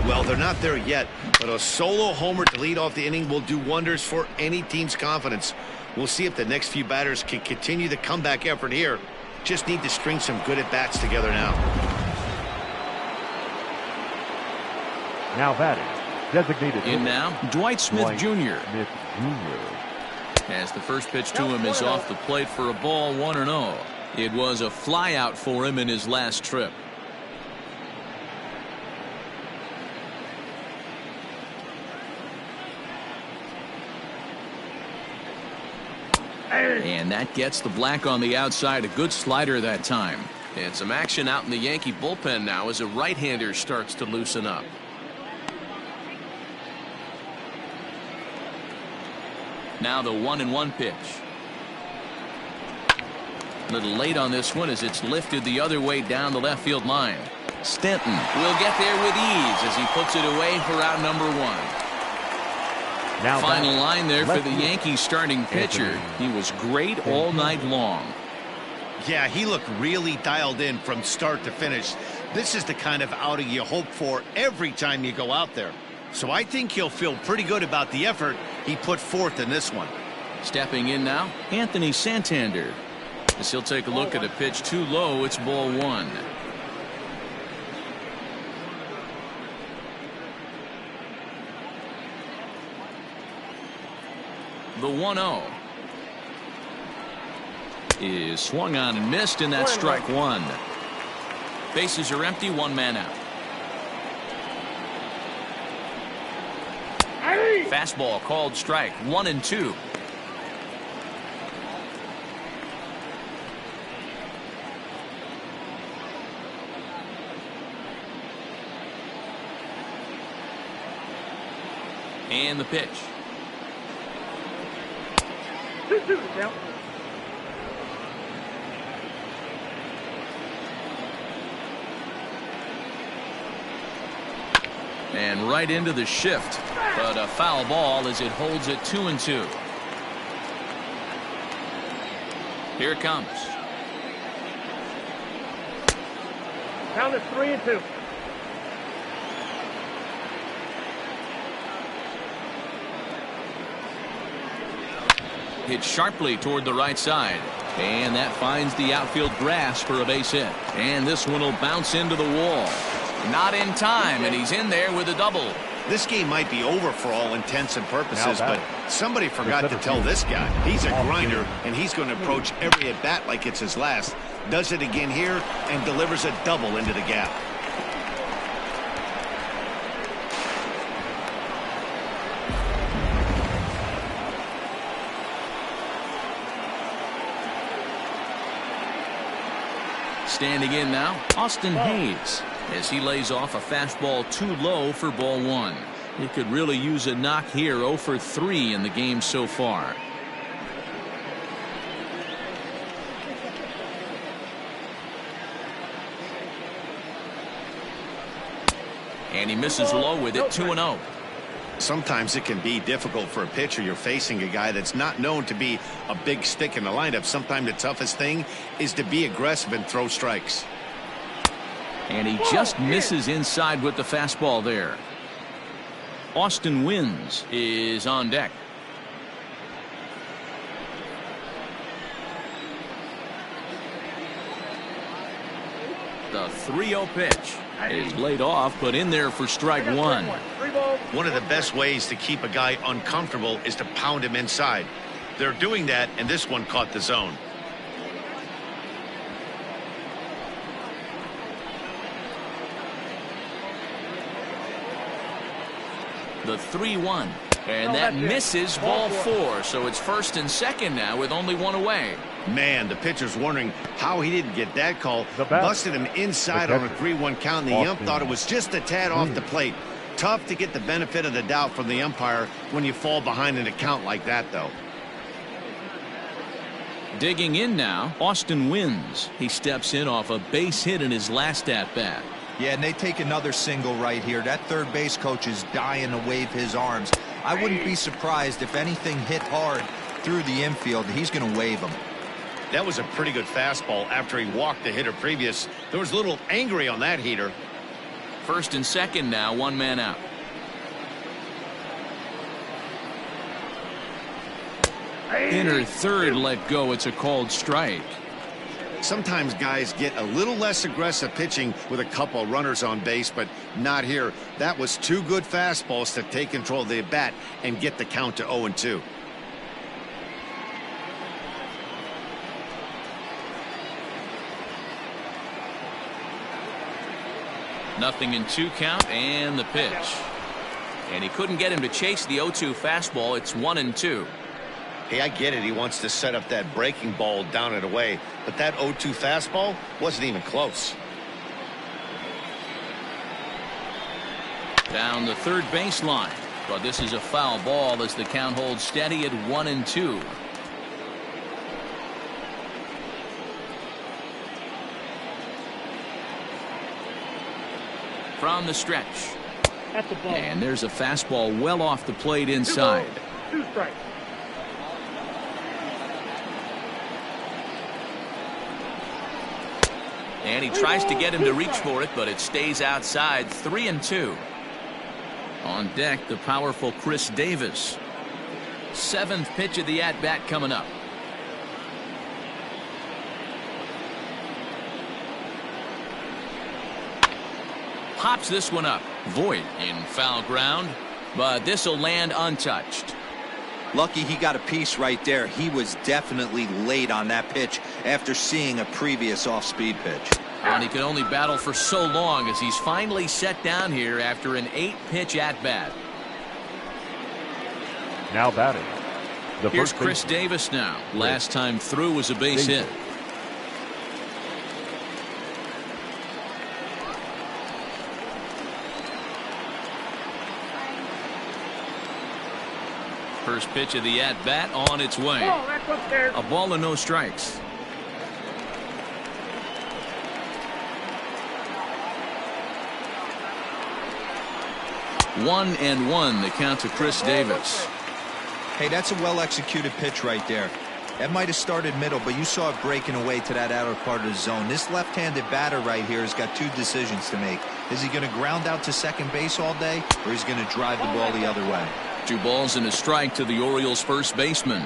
Well, they're not there yet, but a solo homer to lead off the inning will do wonders for any team's confidence. We'll see if the next few batters can continue the comeback effort here. Just need to string some good at-bats together now. Now batting, designated in now, Dwight Smith Jr. As the first pitch to him is off the plate for a ball, 1-0. It was a flyout for him in his last trip. And that gets the black on the outside. A good slider that time. And some action out in the Yankee bullpen now as a right-hander starts to loosen up. Now the 1-1 pitch. A little late on this one as it's lifted the other way down the left field line. Stanton will get there with ease as he puts it away for out number 1. Now final line there for the Yankees starting pitcher. He was great all night long. Yeah, he looked really dialed in from start to finish. This is the kind of outing you hope for every time you go out there. So I think he'll feel pretty good about the effort he put forth in this one. Stepping in now, Anthony Santander. As he'll take a look at a pitch too low, it's ball 1. The 1-0 is swung on and missed, and that's strike 1. Bases are empty, 1 man out. Fastball called strike, 1-2. And the pitch. 2-2 down. And right into the shift, but a foul ball as it holds it 2-2. Here it comes. Count is 3-2. Hit sharply toward the right side. And that finds the outfield grass for a base hit. And this one will bounce into the wall. Not in time, and he's in there with a double. This game might be over for all intents and purposes, but somebody forgot to tell this guy. He's a grinder, and he's going to approach every at-bat like it's his last. Does it again here and delivers a double into the gap. Standing in now, Austin Hayes, as he lays off a fastball too low for ball one. He could really use a knock here. 0 for 3 in the game so far. And he misses low with it. 2-0. Sometimes it can be difficult for a pitcher. You're facing a guy that's not known to be a big stick in the lineup. Sometimes the toughest thing is to be aggressive and throw strikes. And he just misses inside with the fastball there. Austin Wynns is on deck. The 3-0 pitch is laid off, but in there for strike one. One of the best ways to keep a guy uncomfortable is to pound him inside. They're doing that, and this one caught the zone. The 3-1, and that misses ball 4, so it's first and second now with only one away. Man, the pitcher's wondering how he didn't get that call. Busted him inside on a 3-1 count, and the ump thought it was just a tad off the plate. Tough to get the benefit of the doubt from the umpire when you fall behind in a count like that, though. Digging in now, Austin Wynns. He steps in off a base hit in his last at-bat. Yeah, and they take another single right here. That third base coach is dying to wave his arms. I wouldn't be surprised if anything hit hard through the infield. He's going to wave them. That was a pretty good fastball after he walked the hitter previous. There was a little angry on that heater. First and second now, one man out. Inner third let go. It's a called strike. Sometimes guys get a little less aggressive pitching with a couple runners on base, but not here. That was two good fastballs to take control of the bat and get the count to 0-2. Nothing in 2 count, and the pitch. And he couldn't get him to chase the 0-2 fastball. It's 1-2. Hey, I get it. He wants to set up that breaking ball down and away, but that 0-2 fastball wasn't even close. Down the third baseline, but this is a foul ball as the count holds steady at 1-2. From the stretch, and there's a fastball well off the plate inside. 2 strikes. And he tries to get him to reach for it, but it stays outside. 3-2. On deck, the powerful Chris Davis. 7th pitch of the at-bat coming up. Pops this one up. Voit in foul ground, but this will land untouched. Lucky he got a piece right there. He was definitely late on that pitch after seeing a previous off-speed pitch. And he could only battle for so long as he's finally set down here after an 8-pitch at-bat. Now batting. Here's Chris Davis now. Last time through was a base hit. First pitch of the at-bat on its way. A ball and no strikes. One and one, the count to Chris Davis. Hey, that's a well-executed pitch right there. That might have started middle, but you saw it breaking away to that outer part of the zone. This left-handed batter right here has got 2 decisions to make. Is he going to ground out to second base all day, or is he going to drive the ball the other way? 2 balls and a strike to the Orioles' first baseman.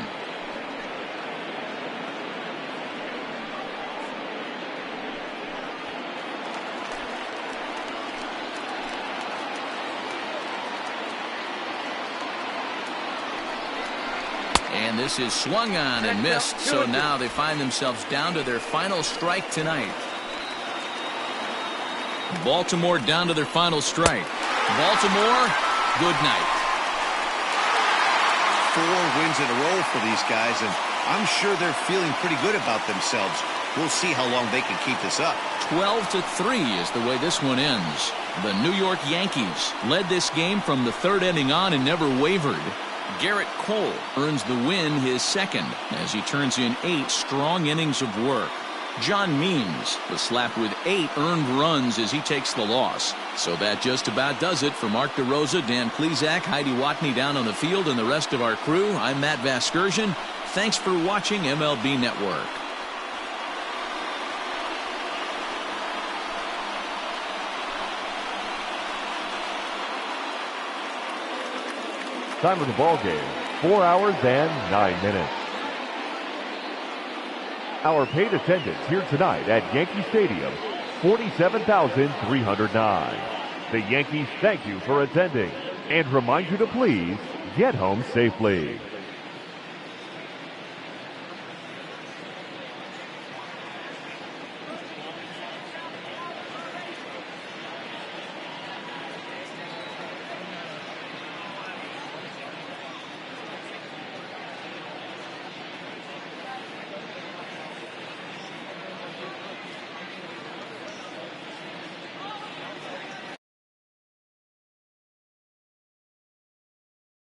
And this is swung on and missed, so now they find themselves down to their final strike tonight. Baltimore down to their final strike. Baltimore, good night. 4 wins in a row for these guys, and I'm sure they're feeling pretty good about themselves. We'll see how long they can keep this up. 12-3 is the way this one ends. The New York Yankees led this game from the 3rd inning on and never wavered. Garrett Cole earns the win, his 2nd, as he turns in 8 strong innings of work. John Means was slapped with 8 earned runs as he takes the loss. So that just about does it for Mark DeRosa, Dan Plesac, Heidi Watney down on the field, and the rest of our crew. I'm Matt Vasgersian. Thanks for watching MLB Network. Time of the ball game, 4 hours and 9 minutes. Our paid attendance here tonight at Yankee Stadium, 47,309. The Yankees thank you for attending and remind you to please get home safely.